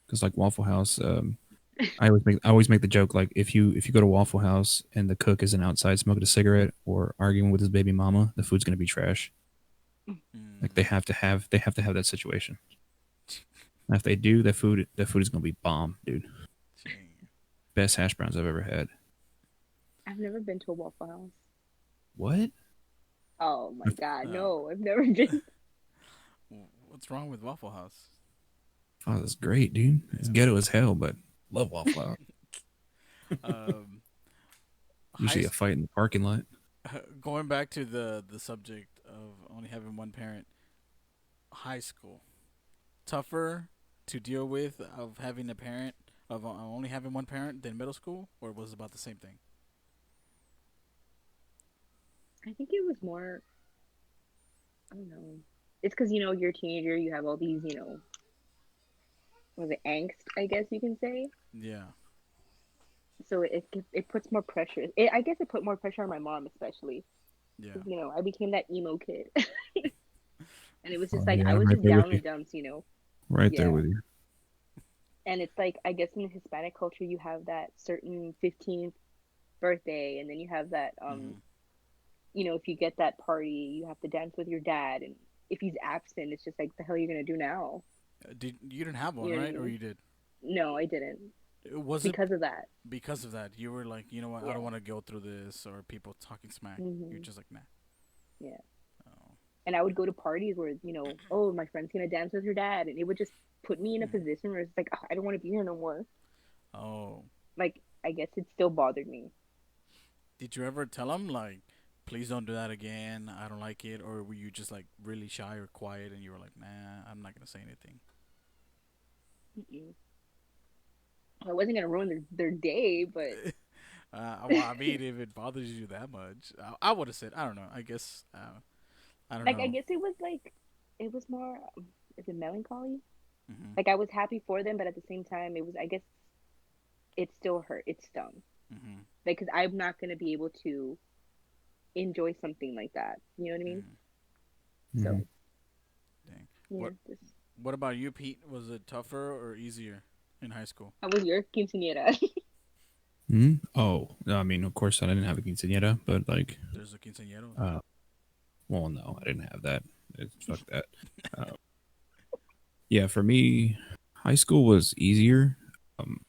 because like Waffle House, I always make the joke like if you go to Waffle House and the cook isn't outside smoking a cigarette or arguing with his baby mama, the food's gonna be trash. Like Mm. they have to have that situation. And if they do, the food is gonna be bomb, dude. Dang. Best hash browns I've ever had. I've never been to a Waffle House. What? Oh my god, Uh, no, I've never been. what's wrong with Waffle House? Oh, that's great, dude. It's Yeah. ghetto as hell, but love Waffle House. Um, high Usually a fight in the parking lot. going back to the subject of only having one parent. High school tougher to deal with of having a parent of only having one parent than middle school, or was it about the same thing? I think it was more. I don't know. It's because you're a teenager. You have all these, was it angst? I guess you can say. Yeah, So it puts more pressure. I guess it put more pressure on my mom, especially yeah, because I became that emo kid, and it was just Oh like yeah, I I'm was right just there with down in you. the dumps. Right there Yeah, with you. and it's like I guess in the Hispanic culture you have that certain 15th birthday, and then you have that hmm if you get that party, you have to dance with your dad, and if he's absent, it's just like the hell are you gonna do now? Did you didn't have one, You know what I right? Or mean? you did? No, I didn't Was it because of that. because of that? You were like, you know what? I don't Yeah. want to go through this, or people talking smack. You're Hmm. just like, nah. Yeah. Oh. And I would go to parties where, oh, my friend's gonna dance with her dad, and it would just put me in a Mhm. position where it's like, oh, I don't want to be here no more. Oh. Like, I guess it still bothered me. Did you ever tell them like, please don't do that again? I don't like it, or were you just like really shy or quiet, and you were like, nah, I'm not gonna say anything. Mm-mm. I wasn't gonna ruin their day, but Well, I mean, if it bothers you that much, I would have said, I don't know. I guess, I don't like, I know. guess it was like, it was more, is it melancholy? Mhm. Like, I was happy for them, but at the same time, it was, I guess, it still hurt. It stung. Mhm. Like, because I'm not gonna be able to enjoy something like that. You know what I mean? Mhm. Hmm. So, Dang. yeah, What just. What about you, Pete? Was it tougher or easier in high school? How was your quinceañera? Hmm. Oh, no, I mean, of course, I didn't have a quinceañera, but like, There's a quinceañeros. uh, well, no, I didn't have that. Fuck that. Uh, yeah, for me, high school was easier, um,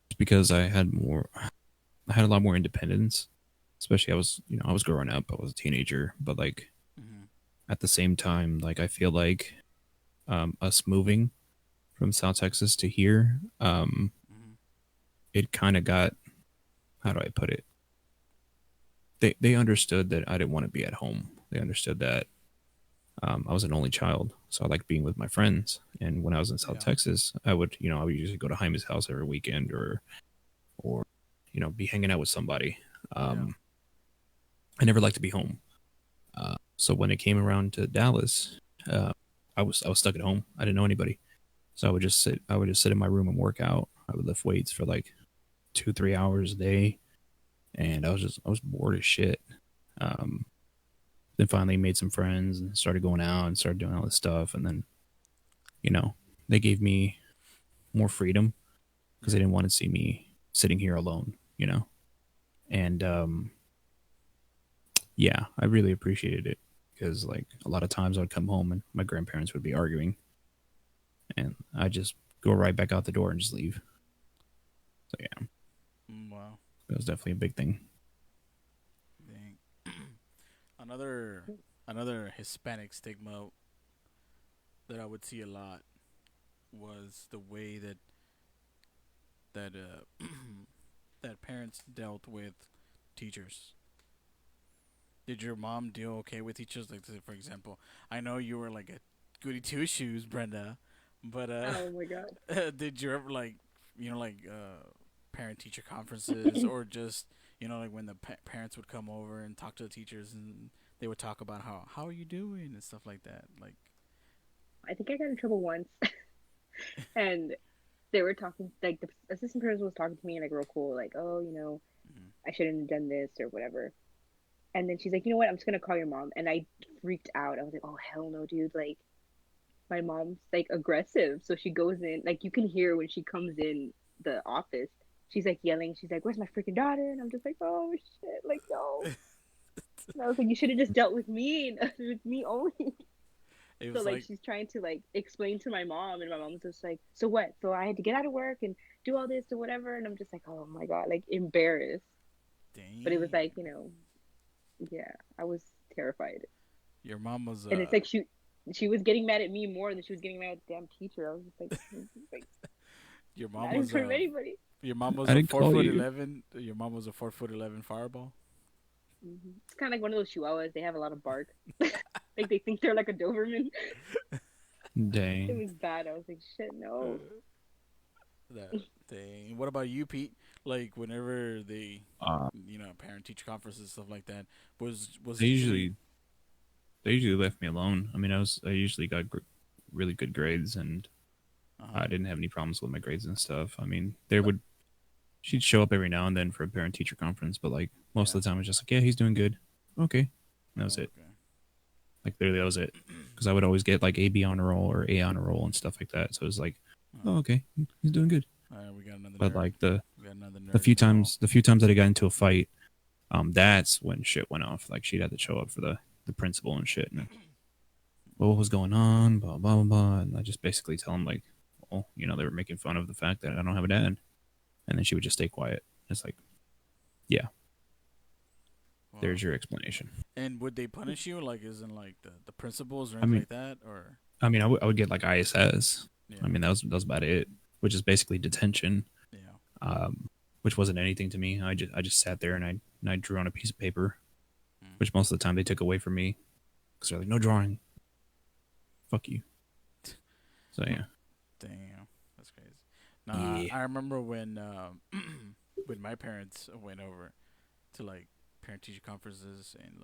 just because I had a lot more independence. Especially, I was growing up, I was a teenager, but like Mhm. at the same time, like I feel like us moving from South Texas to here, Mhm. it kind of got, how do I put it? They understood that I didn't want to be at home. They understood that I was an only child, so I liked being with my friends. And when I was in South Yeah. Texas, I would usually go to Jaime's house every weekend, or be hanging out with somebody. Yeah. Um, I never liked to be home. So when it came around to Dallas, uh, I was stuck at home. I didn't know anybody, so I would just sit in my room and work out. I would lift weights for like 2 3 hours a day, and I was bored as shit. Um, then finally made some friends and started going out and started doing all this stuff, and then you know they gave me more freedom because they Yeah. didn't want to see me sitting here alone. And yeah, I really appreciated it because like a lot of times I'd come home and my grandparents would be arguing, and I just go right back out the door and just leave. So yeah, Wow. that was definitely a big thing. Dang. another another Hispanic stigma that I would see a lot was the way that that parents dealt with teachers. Did your mom deal okay with teachers? Like, say, for example, I know you were like a goody two shoes, Brenda, but Oh my god. did you ever like, like parent teacher conferences, or just like when the parents would come over and talk to the teachers, and they would talk about how are you doing and stuff like that. Like, I think I got in trouble once, and they were talking like the assistant principal was talking to me like real cool, like, oh, mhm. I shouldn't have done this or whatever. And then she's like, you know what? I'm just gonna call your mom. And I freaked out. I was like, oh hell no, dude! Like my mom's like aggressive, so she goes in. Like you can hear when she comes in the office. She's like yelling. She's like, "Where's my freaking daughter?" And I'm just like, "Oh shit!" Like no. And I was like, "You should have just dealt with me, with me only." It So was like like, she's trying to like explain to my mom, and my mom's just like, "So what? So I had to get out of work and do all this or whatever." And I'm just like, "Oh my god!" Like embarrassed. But it was dang, like, yeah, I was terrified. your mom was And it's like she was getting mad at me more than she was getting mad at the damn teacher. I was just like your mom not in was front of anybody. your mom was I a didn't four call foot you. eleven. Your mom was a 4'11" fireball. It's kind of like one of those chihuahuas. They have a lot of bark. Like they think they're like a Doberman. It Dang. was bad. I was like, shit, no. That thing. What about you, Pete? Like whenever they, Uh, parent teacher conferences stuff like that, was they it usually? usually left me alone. I mean, I usually got really good grades, and Uh I huh. didn't have any problems with my grades and stuff. I mean, there would she'd show up every now and then for a parent teacher conference, but like most Yeah. of the time, it's just like, yeah, he's doing good. Okay, and that was Oh, it. okay. Like literally, that was it. Because I would always get like A B honor roll or A honor roll and stuff like that. So it was like, Oh. oh, okay, he's doing good. All right, we got another But nerd. like the We got another the nerd few in the row. times the few times that I got into a fight, that's when shit went off. Like she'd have to show up for the principal and shit. And well, what was going on? Blah blah blah blah. And I just basically tell him like, well, they were making fun of the fact that I don't have a dad, and then she would just stay quiet. It's like, yeah, Well, there's your explanation. and would they punish you? Like, isn't like the principals or I anything mean, like that? Or I would get like ISS. I yeah, mean, that was about it, which is basically detention. yeah. Which wasn't anything to me. I just sat there and I drew on a piece of paper, Mm. which most of the time they took away from me because they're like, no drawing, fuck you. So yeah, Damn, that's crazy. No, yeah, I remember when when my parents went over to like parent teacher conferences and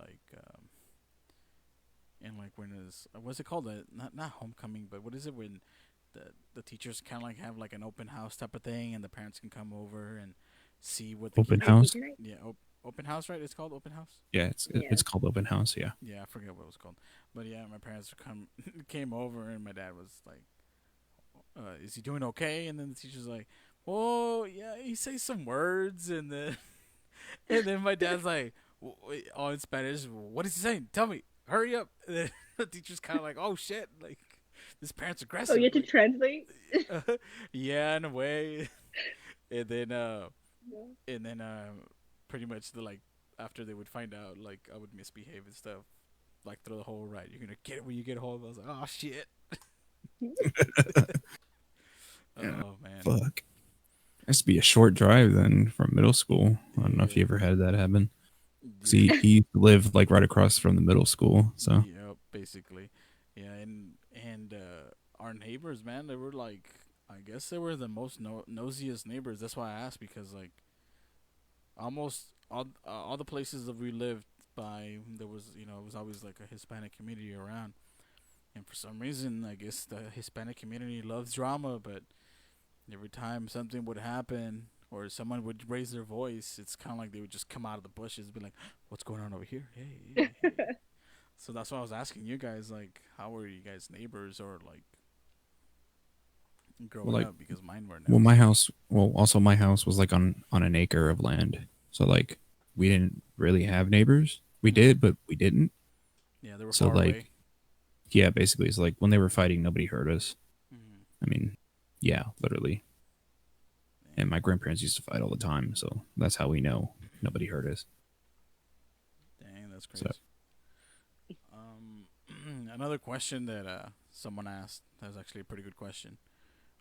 like when is what's it called? Not homecoming, but what is it when the teachers kind of like have like an open house type of thing, and the parents can come over and see what the open kids. Parent house. teacher night. Yeah, open house, right? It's called open house. Yeah, it's Yes. it's called open house. Yeah, Yeah, I forget what it was called, but yeah, my parents came over, and my dad was like, "Is he doing okay?" And then the teacher's like, "Oh yeah, he says some words," and then and then my dad's like, all in Spanish, "What is he saying? Tell me, hurry up!" And then the teacher's kind of like, "Oh shit, like this parent's Oh, you aggressive." had to Like, translate. yeah, in a way. And then No. and then pretty much like after they would find out like I would misbehave and stuff, like through the whole right, you're gonna get it when you get home. I was like, oh shit. yeah. Oh man. Fuck. It has to be a short drive then from middle school. I don't know if you Yeah. ever had that happen. Cause Yeah. he lived like right across from the middle school. So Yep. Basically. Yeah. And our neighbors, man, they were like, I guess they were the most nosiest neighbors. That's why I asked because like almost all the places that we lived by, there was it was always like a Hispanic community around. And for some reason, I guess the Hispanic community loves drama, but every time something would happen or someone would raise their voice, it's kind of like they would just come out of the bushes and be like, "What's going on over here? Hey, hey, hey." So that's why I was asking you guys, like, how were you guys neighbors or like well, growing like up? Because mine were well, my nosy. house. Well, also my house was like on an acre of land. So like we didn't really have neighbors. We Hmm. did, but we didn't. Yeah, they were So far like away. yeah, basically it's like when they were fighting, nobody heard us. Hmm. I mean, yeah, literally. And my grandparents used to fight all the time, so that's how we know nobody heard us. Dang, that's So crazy. Um, another question that someone asked. That was actually a pretty good question.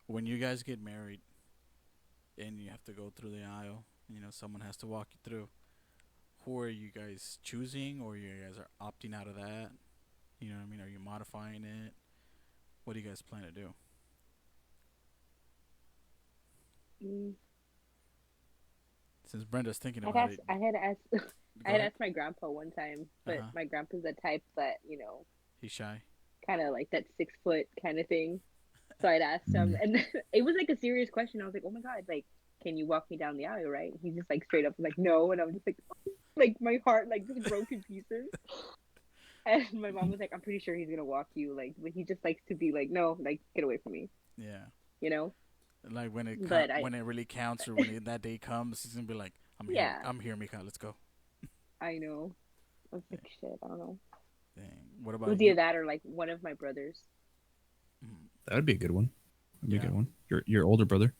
When you guys get married and you have to go through the aisle, someone has to walk you through. Who are you guys choosing, or you guys are opting out of that? You know what I mean? Are you modifying it? What do you guys plan to do? Mm. Since Brenda's thinking I'd about ask. it, I had asked. I go had ahead. asked my grandpa one time, Uh but huh. my grandpa's the type that He's shy. kind of like that 6 foot kind of thing. So I'd asked him, mm, and it was like a serious question. I was like, "Oh my god, like, can you walk me down the aisle?" Right? He's just like straight up like, "No," and I'm just like my heart like just broke in pieces. And my mom was like, "I'm pretty sure he's gonna walk you, like, but he just likes to be like, no, like, get away from me, Yeah. you know." Like when But I, when it really counts, or when that day comes, he's gonna be like, "I'm here. yeah, I'm here, Mika. Let's go." I know. I was Yeah. like, shit, I don't know. Dang. What It about was you? either that or like one of my brothers. Mhm. that would be a good one. That'd be a Yeah. good one. Your older brother?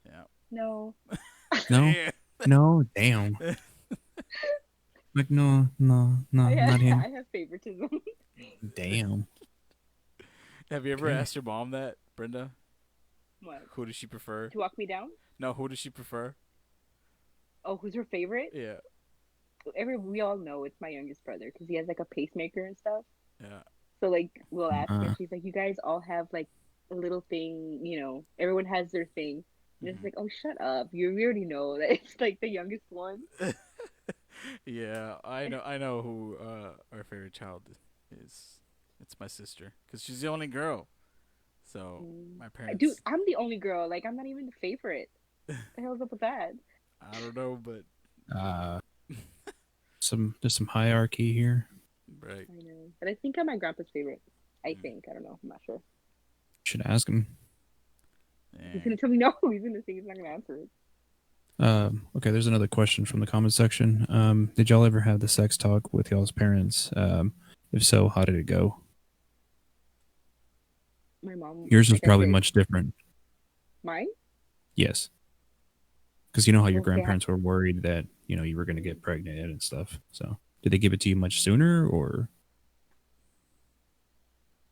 Yeah. No. No, Damn. no, damn. Like no, no, no, not him. I have favoritism. Damn. Have you ever Okay. asked your mom that, Brenda? What? Who does she prefer? To walk me down? No, who does she prefer? Oh, who's her favorite? Yeah. We all know it's my youngest brother because he has like a pacemaker and stuff. Yeah. So like we'll ask her. Uh, She's like, you guys all have like a little thing. Everyone has their thing. And it's like, oh, shut up. We already know that it's like the youngest one. Yeah, I know who our favorite child is. It's my sister because she's the only girl. So Mm. my Dude, parents, I'm the only girl. Like, I'm not even the favorite. The hell's up with that? I don't know, but Uh, there's some hierarchy here. right. I know. But I think I'm my grandpa's favorite. I Mm, think. I don't know. I'm not sure. Should ask him. He's dang. gonna tell me no. He's gonna say he's not gonna answer it. Okay, there's another question from the comment section. Did y'all ever have the sex talk with y'all's parents? If so, how did it go? My mom, Yours was like I probably said, much different. mine. Yes, because you know how your Well, they have. grandparents were worried that you were going to get pregnant and stuff. So, did they give it to you much sooner, or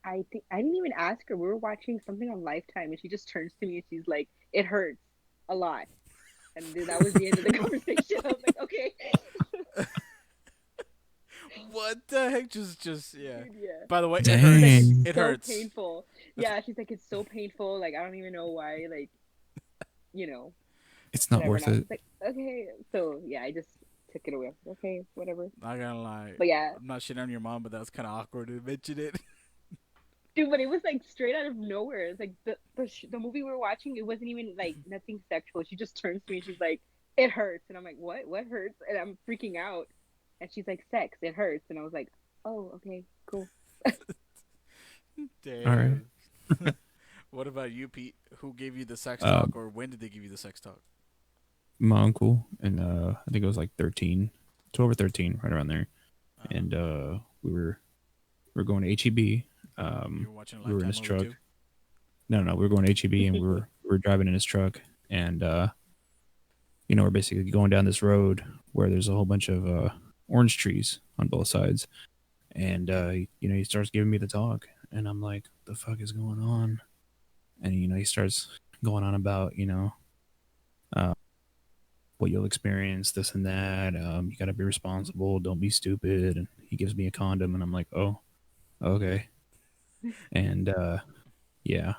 I think I didn't even ask her. We were watching something on Lifetime, and she just turns to me and she's like, "It hurts a lot," and then that was the end of the conversation. I was like, "Okay, What the heck? Just yeah. dude, yeah." By the way, it She's like, hurts. "It's dang? It so hurts. painful." Yeah, she's like, "It's so painful. Like, I don't even know why. Like, you know, It's not whatever." And worth I was it. just like, "Okay." So yeah, I just took it away. Okay, whatever. Not gonna lie. But yeah, I'm not shitting on your mom, but that was kind of awkward to mention it. dude, but it was like straight out of nowhere. It's like the movie we were watching. It wasn't even like nothing sexual. She just turns to me and she's like, "It hurts," and I'm like, "What? What hurts?" And I'm freaking out. And she's like, "Sex. It hurts." And I was like, "Oh, okay, cool." All right. Damn. What about you, Pete? Who gave you the sex Uh, talk, or when did they give you the sex talk? my uncle, and I think it was like 13, 12 or 13, right around there. Uh, And we were going to HEB. you were watching a We were in Lifetime his movie truck. too. No, we were going to HEB, and we were driving in his truck, and we're basically going down this road where there's a whole bunch of orange trees on both sides, and he starts giving me the talk, and I'm like, "The fuck is going on?" And he starts going on about uh, what you'll experience, this and that. You got to be responsible. Don't be stupid. And he gives me a condom, and I'm like, "Oh, okay." And yeah,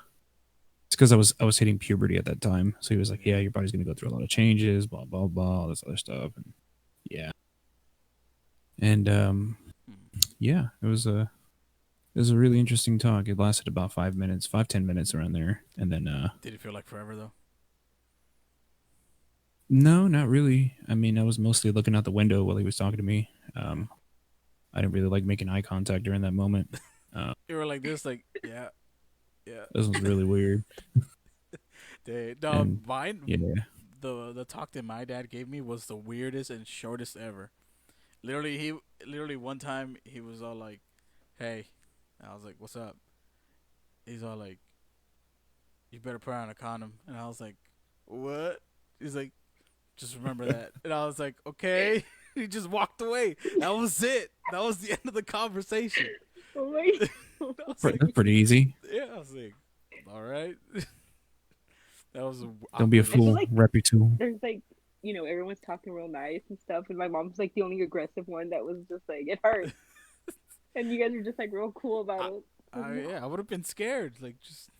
it's because I was hitting puberty at that time. So he was like, "Yeah, your body's gonna go through a lot of changes, blah blah blah, all this other stuff." And yeah, and Hmm. yeah, it was a really interesting talk. It lasted about 5 minutes, 5-10 minutes around there, and then Did it feel like forever though? no, not really. I mean, I was mostly looking out the window while he was talking to me. Yeah. I didn't really like making eye contact during that moment. You were like this, like yeah, yeah. This was really weird, No, and mine. yeah, The talk that my dad gave me was the weirdest and shortest ever. Literally one time he was all like, "Hey," and I was like, "What's up?" He's all like, "You better put on a condom," and I was like, "What?" He's like, "Just remember that," and I was like, "Okay." He just walked away. That was it. That was the end of the conversation. Oh my I was like, that's pretty easy. "Yeah," I was like, "All right." That was the Don't be a I feel fool. like Rep your tool. there's like, everyone's talking real nice and stuff, and my mom's like the only aggressive one that was just like, "It hurts," and you guys are just like real cool about I, it. Like, no. yeah, I would have been scared. Like, just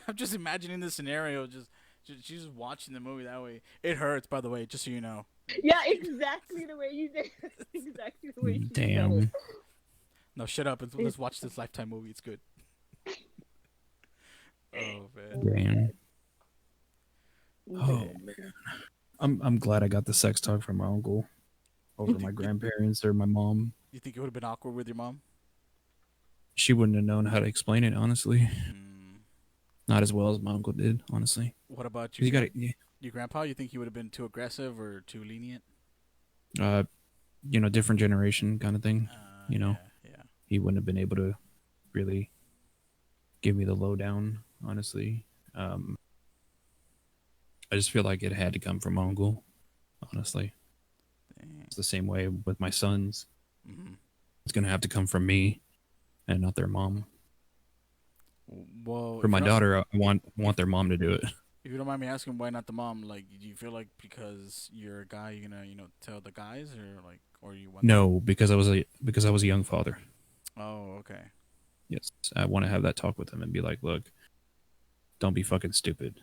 I'm just imagining the scenario. Just she's just watching the movie that way. It hurts, by the way, just so you know. Yeah, exactly the way you did. Exactly the way she said it. Damn. No, shut up. Let's It's watch this Lifetime movie. It's good. Oh man. oh my Damn. god. Oh, But, I'm glad I got the sex talk from my uncle You over my think grandparents or my mom. you think it would have been awkward with your mom? She wouldn't have known how to explain it, honestly. Mm. Not as well as my uncle did, honestly. What about 'Cause you got to, your grandpa? You think he would have been too aggressive or too lenient? uh, different generation kind of thing. Yeah, yeah. He wouldn't have been able to really give me the lowdown, honestly. I just feel like it had to come from my uncle, honestly. Dang. It's the same way with my sons. Mm-hmm. It's going to have to come from me and not their mom. Well, For my daughter, I want their mom to do it. if you don't mind me asking, why not the mom? Like, do you feel like because you're a guy, you're gonna tell the guys, or like, or you want? No, because I was a young father. Oh, okay. Yes, I want to have that talk with him and be like, look, don't be fucking stupid.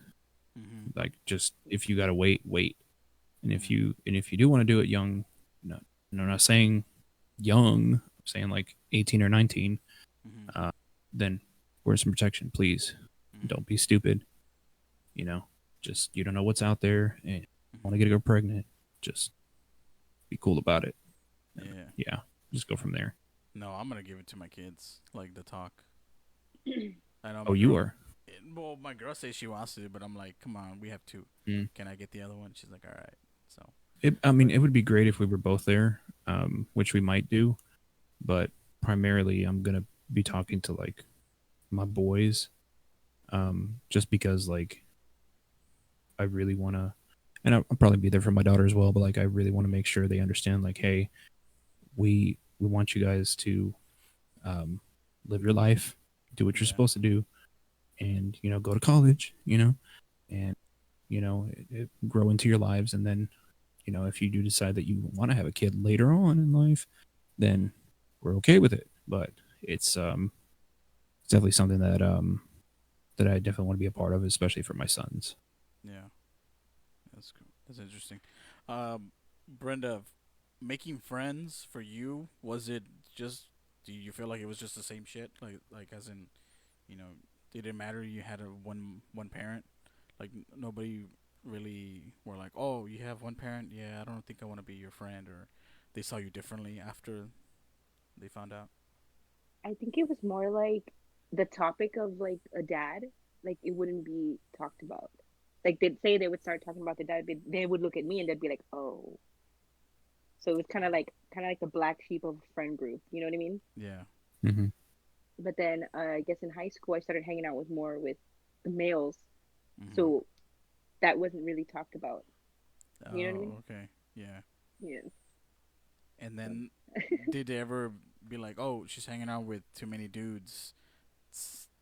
Mhm. Like, just if you gotta wait, wait. And if Mhm. you do want to do it young, no, no, I'm not saying young, I'm saying like 18 or 19, Mhm. uh, then wear some protection, please. Mhm. Don't be stupid. You know, just you don't know what's out there, and want to Mhm. get a girl pregnant. Just be cool about it. And Yeah. yeah, just go from there. No, I'm gonna give it to my kids. Like the talk. I know Oh, my you girl. are. Well, my girl says she wants to, but I'm like, come on, we have two. Mm. Can I get the other one? She's like, all right. So, I mean, but it would be great if we were both there, which we might do. But primarily, I'm gonna be talking to like my boys, just because like I really want to, and I'll probably be there for my daughter as well. But like, I really want to make sure they understand, like, hey, we want you guys to um, live your life, do what you're yeah. supposed to do, and go to college, and grow into your lives, and then if you do decide that you want to have a kid later on in life, Mhm. then we're okay with it. But it's definitely something that I definitely want to be a part of, especially for my sons. Yeah. That's cool. That's interesting. Brenda, making friends for you, was it just? Do you feel like it was just the same shit? Like as in, you know, did it matter you had a one parent? Like nobody really were like, oh, you have one parent. Yeah, I don't think I want to be your friend, or they saw you differently after they found out. I think it was more like the topic of like a dad, like it wouldn't be talked about. Like they'd say they would start talking about the dad, but they would look at me and they'd be like, "Oh." So it was kind of like the black sheep of a friend group. You know what I mean? Yeah. Mm-hmm. But then I guess in high school I started hanging out with more with the males, Mhm. so that wasn't really talked about. You know what I mean? Oh, okay. Yeah. Yeah. And So then, did they ever be like, "Oh, she's hanging out with too many dudes.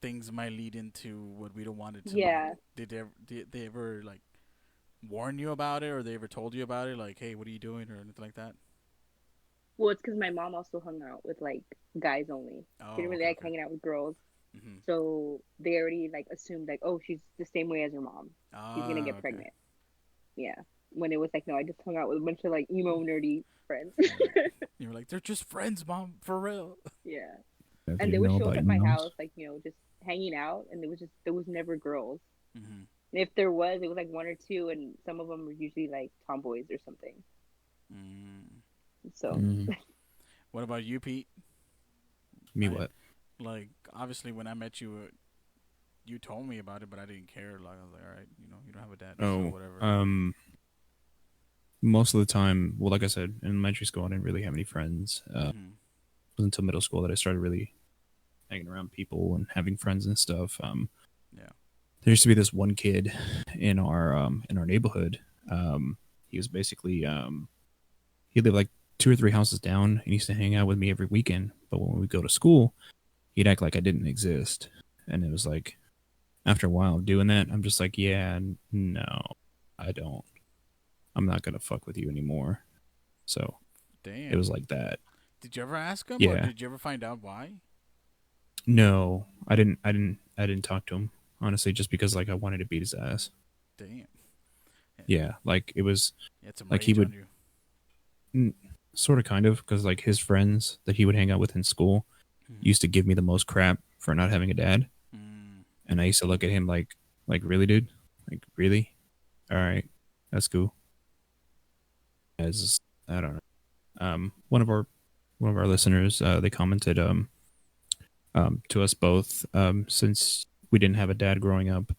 Things might lead into what we don't want it to lead." yeah. Did they ever like warn you about it, or they ever told you about it? Like, "Hey, what are you doing?" or anything like that? Well, it's because my mom also hung out with like guys only. She Oh, didn't really okay, like okay. hanging out with girls. Mhm. So they already like assumed like, oh, she's the same way as her mom. She's gonna Ah, get okay. pregnant. Yeah. When it was like, no, I just hung out with a bunch of like emo nerdy friends. Yeah. You were like, "They're just friends, mom, for real." Yeah. They And they didn't would know show up about at my emails. house, like, just hanging out, and there was never girls. Mhm. And if there was, it was like one or two, and some of them were usually like tomboys or something. Mm. So Mm. What about you, Pete? Me I what? like obviously when I met you, you told me about it, but I didn't care. Like I was like, all right, you don't have a dad, so Oh, whatever. most of the time, well, like I said, in elementary school, I didn't really have any friends. Mhm. It was until middle school that I started really hanging around people and having friends and stuff. Yeah. There used to be this one kid in our neighborhood. Um, he was basically he lived like two or three houses down, and he used to hang out with me every weekend. But when we would go to school, he'd act like I didn't exist, and it was like after a while of doing that, I'm just like, yeah, no, I don't. I'm not gonna fuck with you anymore. So it was Damn. like that. Did you ever ask him, or Yeah. did you ever find out why? No, I didn't talk to him honestly, just because like I wanted to beat his ass. Damn. Yeah, mm, Yeah, like it was he had some like he rage on would you. sort of kind of because like his friends that he would hang out with in school Mhm. used to give me the most crap for not having a dad, Mm. and I used to look at him like really, dude, like really, all right, that's cool. As I don't know, one of our listeners, they commented to us both, since we didn't have a dad growing up,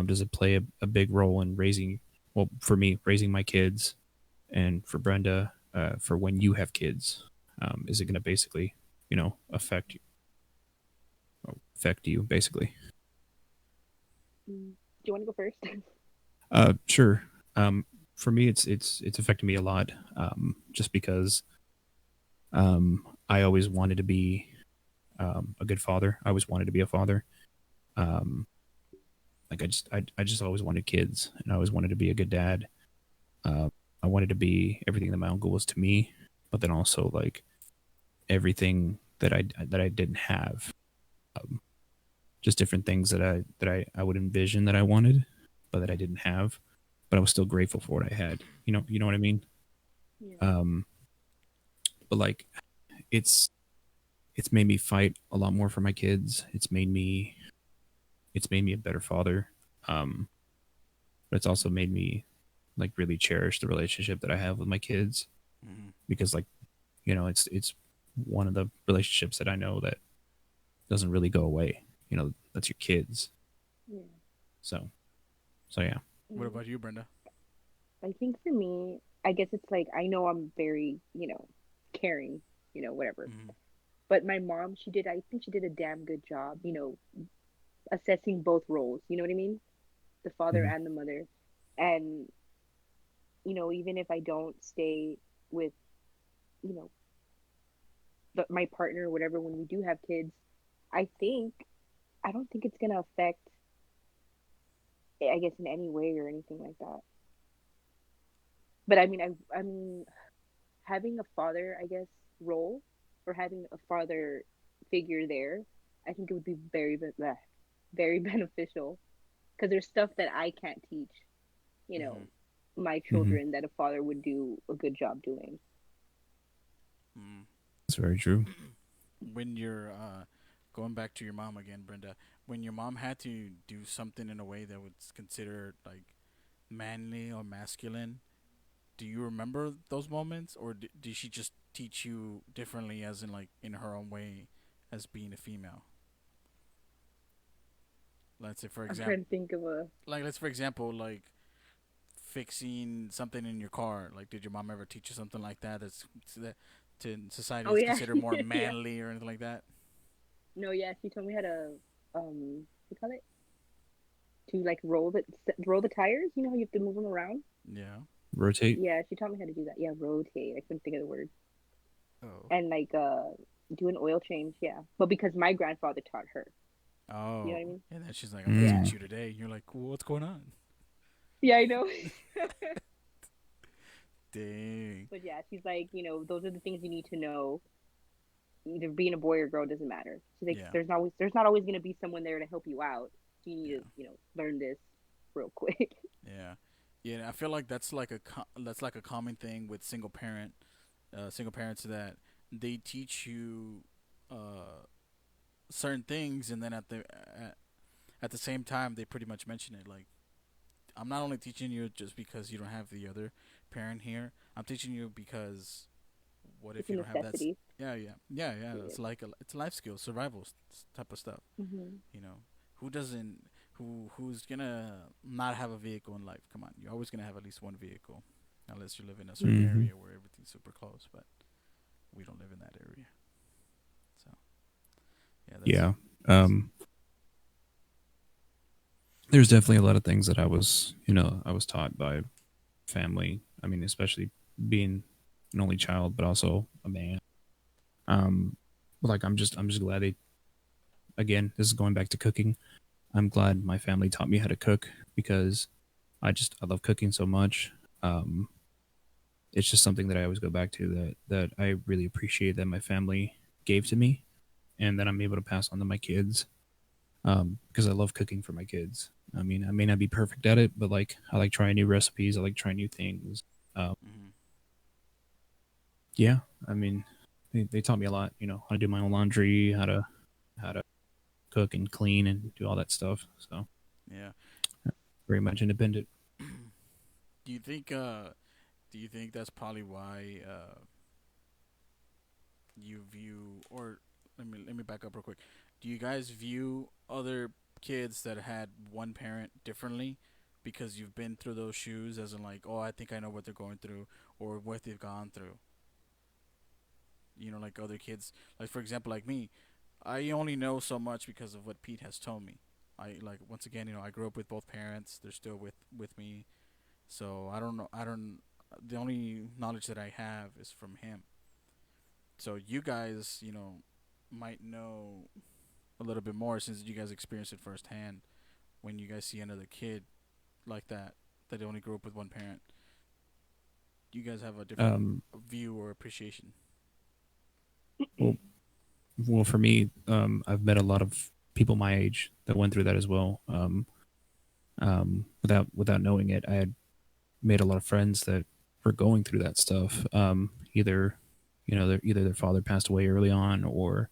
does it play a big role in raising, well, for me, raising my kids, and for Brenda, for when you have kids, is it going to basically, affect you basically? do you want to go first? Sure. For me, it's affected me a lot, just because I always wanted to be a good father. I always wanted to be a father. Um, like I just always wanted kids, and I always wanted to be a good dad. Uh, I wanted to be everything that my uncle was to me, but then also like everything that I didn't have. Um, just different things that I would envision that I wanted. but that I didn't have, but I was still grateful for what I had. You know what I mean? Yeah. Um, but like it's made me fight a lot more for my kids. It's made me a better father. Um, but it's also made me like really cherish the relationship that I have with my kids Mm-hmm. because like it's one of the relationships that I know that doesn't really go away. That's your kids. Yeah. So so yeah. What Mhm. about you, Brenda? I think for me, I guess it's like I know I'm very, caring, whatever. Mm-hmm. But my mom, I think she did a damn good job, assessing both roles. You know what I mean? The father Mhm. and the mother. And, even if I don't stay with, you know, my partner or whatever when we do have kids, I think, I don't think it's going to affect, I guess, in any way or anything like that. But I mean, having a father, I guess, role or having a father figure there, I think it would be very beneficial because there's stuff that I can't teach, you Mm-hmm. know, my Mhm. children that a father would do a good job doing. Mm-hmm. That's very true. When you're going back to your mom again, Brenda, when your mom had to do something in a way that was considered like manly or masculine, do you remember those moments, or did she just teach you differently, as in like in her own way, as being a female? Let's say, for I'm example, trying to think of a. like fixing something in your car. Like, did your mom ever teach you something like that? That to society Oh is yeah, considered more yeah. manly or anything like that. No, yeah. She told me how to what do you call it? To like roll the tires. You know how you have to move them around. Yeah. Rotate. Yeah, she taught me how to do that. Yeah, rotate. I couldn't think of the word. Oh. And like do an oil change. Yeah, but because my grandfather taught her. You know Oh. what I mean? And then she's like, "I'm gonna Yeah. Mm. teach you today." You're like, well, "What's going on?" Yeah, I know. Dang. But yeah, she's like, those are the things you need to know. Either being a boy or girl doesn't matter. She's like, Yeah. there's not always gonna be someone there to help you out. So you need to, Yeah. learn this real quick. Yeah. Yeah. I feel like that's like a common thing with single parents, that they teach you uh certain things, and then at the same time they pretty much mention it, like, I'm not only teaching you just because you don't have the other parent here. I'm teaching you because what It's if a you don't have that? necessity. Yeah, yeah, yeah, yeah. Yeah. It's like it's life skills, survival type of stuff. Hmm. You know, who doesn't? Who's gonna not have a vehicle in life? Come on, you're always gonna have at least one vehicle, unless you live in a certain Mhm. area where everything's super close. But we don't live in that area, so yeah, that's. Yeah. Um there's definitely a lot of things that I was taught by family. I mean, especially being an only child, but also a man. But like I'm just glad they again, this is going back to cooking. I'm glad my family taught me how to cook because I love cooking so much. Um, it's just something that I always go back to that I really appreciate that my family gave to me and that I'm able to pass on to my kids. Because I love cooking for my kids. I mean, I may not be perfect at it, but like I like trying new recipes. I like trying new things. Um, Mm-hmm. yeah, I mean, they taught me a lot. How to do my own laundry, how to cook and clean and do all that stuff. So Yeah. very much independent. do you think? Do you think that's probably why you view, or let me back up real quick. Do you guys view other kids that had one parent differently because you've been through those shoes, as in like, oh, I think I know what they're going through or what they've gone through? Like other kids, like for example, like me, I only know so much because of what Pete has told me. I like once again, I grew up with both parents. They're still with me, so I don't know. I don't. The only knowledge that I have is from him. So you guys, might know a little bit more since you guys experienced it firsthand. When you guys see another kid like that they only grew up with one parent, you guys have a different Um, view or appreciation. well, well, for me, I've met a lot of people my age that went through that as well. without knowing it, I had made a lot of friends that were going through that stuff. Either either their father passed away early on, or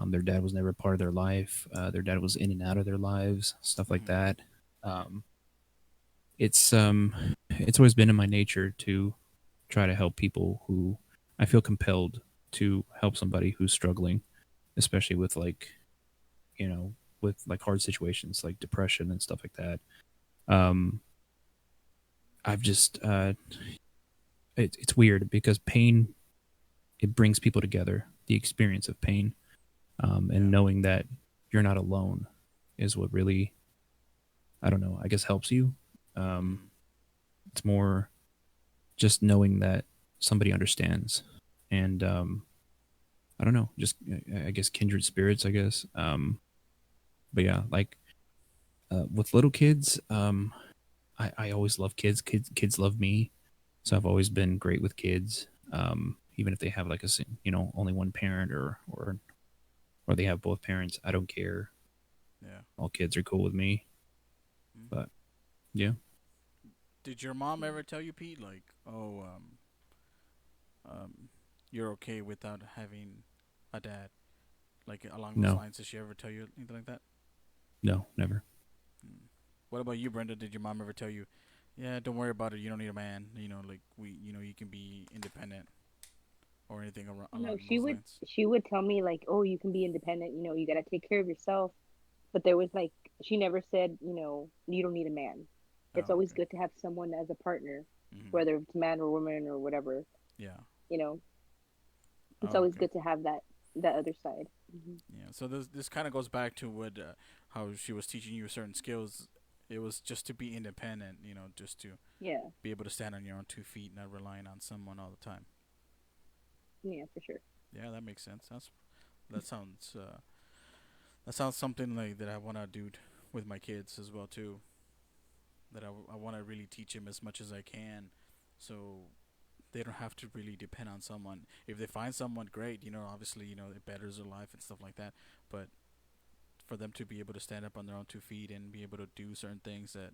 their dad was never a part of their life. Their dad was in and out of their lives, stuff like Mm-hmm. that. Um, it's always been in my nature to try to help people who I feel compelled to help somebody who's struggling, especially with you know with like hard situations like depression and stuff like that. Um, I've just it's weird because pain, it brings people together. The experience of pain, and Yeah. knowing that you're not alone is what really, I don't know, I guess helps you. Um, Mm-hmm. it's more just knowing that somebody understands, and I don't know, just I guess kindred spirits, I guess. But yeah, like with little kids, I always love kids. Kids love me, so I've Mm-hmm. always been great with kids. Even if they have like only one parent, or they have both parents, I don't care. Yeah. All kids are cool with me. Mm. But yeah, Did your mom ever tell you, Pete, like, oh, um, you're okay without having a dad? Like along those no, lines, did she ever tell you anything like that? no, never. Mm. What about you, Brenda? Did your mom ever tell you, yeah, don't worry about it. You don't need a man. Like you can be independent or anything No, along those lines. she would tell me like, "Oh, you can be independent, you got to take care of yourself." But there was like she never said, you don't need a man. It's Oh, always okay. good to have someone as a partner, Mm-hmm. whether it's man or woman or whatever, Yeah. you know. It's Oh, always okay. good to have that other side. Yeah. So this kind of goes back to what how she was teaching you certain skills. It was just to be independent. Just to Yeah. be able to stand on your own 2 feet, not relying on someone all the time. Yeah, for sure. Yeah, that makes sense. That sounds that sounds something like that I want to do with my kids as well too. That I want to really teach them as much as I can, so they don't have to really depend on someone. If they find someone great, obviously, it betters their life and stuff like that. But for them to be able to stand up on their own 2 feet and be able to do certain things that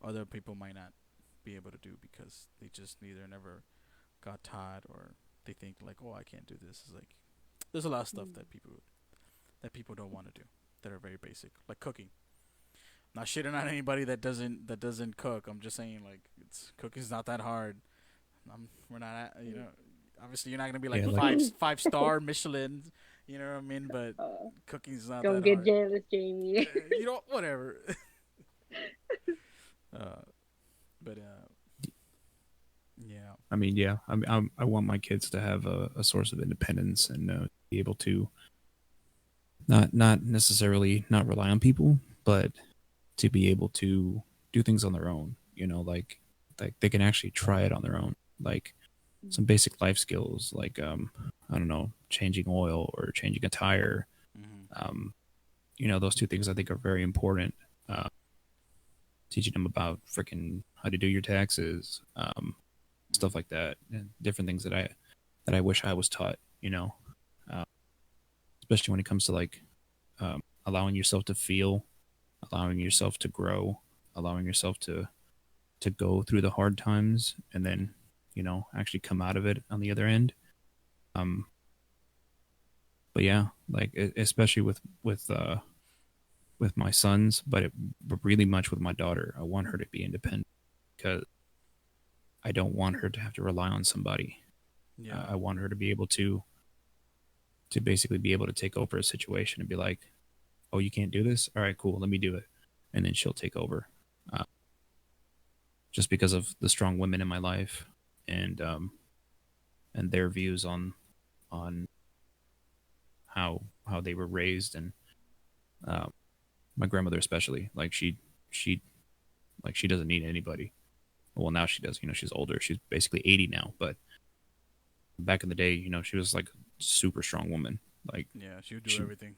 other people might not be able to do because they just either never got taught or they think like, oh, I can't do this. It's like there's a lot of stuff Mm. that people don't want to do that are very basic, like cooking. Not shitting on anybody that doesn't cook. I'm just saying like cooking's not that hard. We're not obviously you're not gonna be like Yeah, like five-star Michelin, you know what I mean? But uh, cooking's not don't that get hard. jealous, Jamie. Whatever. uh, but yeah. I mean, yeah, I want my kids to have a source of independence and be able to not necessarily not rely on people, but to be able to do things on their own. Like they can actually try it on their own. Like some basic life skills, like I don't know, changing oil or changing a tire. Hmm. Um, those two things I think are very important. Uh, Teaching them about freaking how to do your taxes, stuff Hmm. like that, and different things that I wish I was taught. Uh, Especially when it comes to like allowing yourself to feel, allowing yourself to grow, allowing yourself to go through the hard times, and then Hmm. actually come out of it on the other end. Um, but yeah, like especially with my sons, but really much with my daughter. I want her to be independent because I don't want her to have to rely on somebody. Yeah. I want her to be able to basically be able to take over a situation and be like, "Oh, you can't do this? All right, cool. Let me do it," and then she'll take over. Uh, just because of the strong women in my life, and and their views on how they were raised, and uh, my grandmother especially. Like she like she doesn't need anybody. Well, now she does. She's older. She's basically 80 now, but back in the day, she was like super strong woman. Like Yeah. She would do she everything.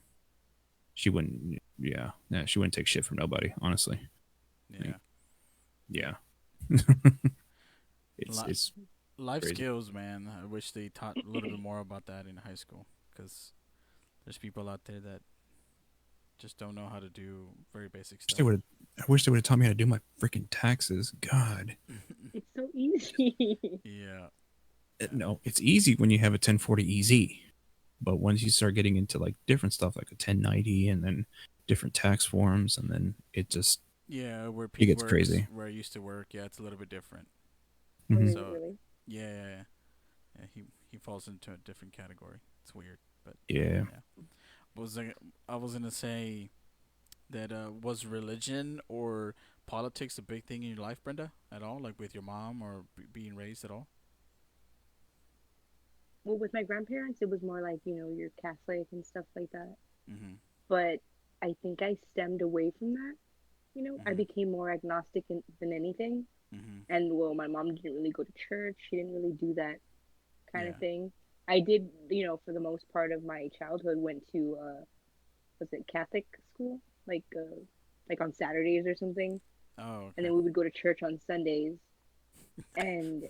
she wouldn't, yeah, she wouldn't take shit from nobody. Honestly, like, Yeah. yeah, it's Li- it's Life crazy. skills, man. I wish they taught a little bit more about that in high school because there's people out there that just don't know how to do very basic Wish they stuff. would. I wish they would have taught me how to do my freaking taxes. God. It's so easy. Yeah, yeah, No, it's easy when you have a 1040 EZ, but once you start getting into like different stuff like a 1090 and then different tax forms, and then yeah. Where it Pete gets works, crazy. where I used to work, yeah, it's a little bit different. Oh, Hmm. is it So really? yeah, yeah, yeah. Yeah, he falls into a different category. It's weird, but Yeah. yeah. Was I was gonna say that was religion or politics a big thing in your life, Brenda? At all, like with your mom or being raised at all? Well, with my grandparents, it was more like, you're Catholic and stuff like that. Mhm. But I think I stemmed away from that. I Mhm. became more agnostic than anything. Mhm. And well, my mom didn't really go to church. She didn't really do that kind of Yeah. thing. I did, for the most part of my childhood, went to was it Catholic school, like on Saturdays or something, Oh, and okay. then we would go to church on Sundays. And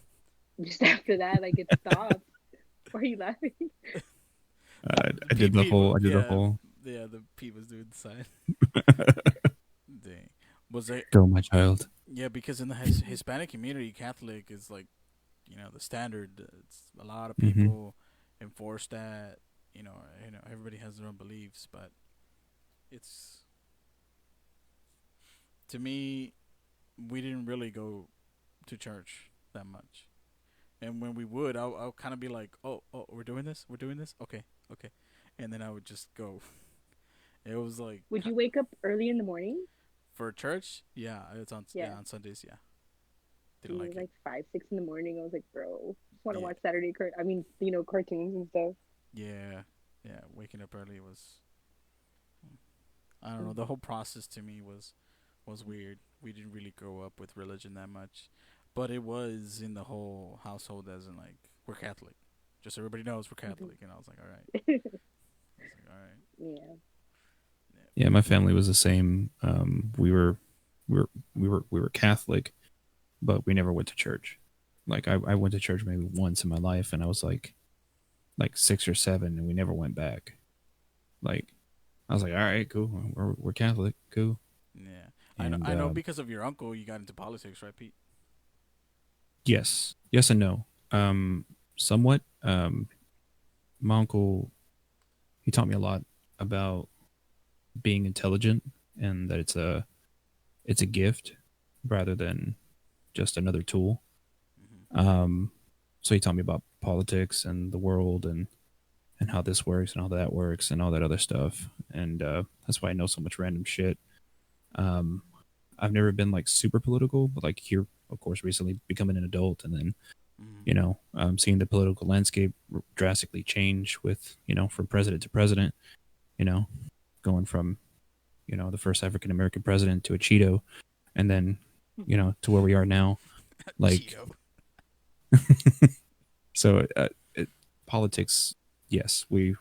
just after that, like it stopped. Why are you laughing? I did the Pete, whole. I did the yeah, whole. yeah. The Pete was doing the sign. Dang. Was it? Go, my child. Yeah, because in the Hispanic community, Catholic is like the standard. It's a lot of Hmm. people enforce that. Everybody has their own beliefs, but it's to me, we didn't really go to church that much. And when we would, I'll kind of be like, oh, we're doing this, okay, okay, and then I would just go. It was like Would you wake up early in the morning? for church, yeah, it's on Yeah. on Sundays, yeah. Didn't See, it like was it. like 5, 6 in the morning. I was like, bro, just want to Yeah, watch I mean, cartoons and stuff. yeah, yeah. Waking up early was, I don't know. Mm. The whole process to me was weird. We didn't really grow up with religion that much, but it was in the whole household as in like we're Catholic. Just so everybody knows we're Catholic, and I was like, all right. I was like, all right. Yeah. Yeah. Yeah, my family was the same. We were, we were Catholic, but we never went to church. Like I went to church maybe once in my life, and I was like 6 or 7, and we never went back. Like I was like, all right, cool. We're Catholic, cool. Yeah, I know. And I know because of your uncle, you got into politics, right, Pete? yes, yes and no. Somewhat. My uncle, he taught me a lot about being intelligent, and that it's a gift rather than just another tool. Mm-hmm. Um, so he taught me about politics and the world, and how this works and how that works and all that other stuff. And that's why I know so much random shit. Um, I've never been like super political, but like here, of course, recently becoming an adult, and then Mm-hmm. seeing the political landscape drastically change with from president to president. You know, going from the first African American president to a Cheeto, and then to where we are now. Like, Cheeto. so politics, yes, me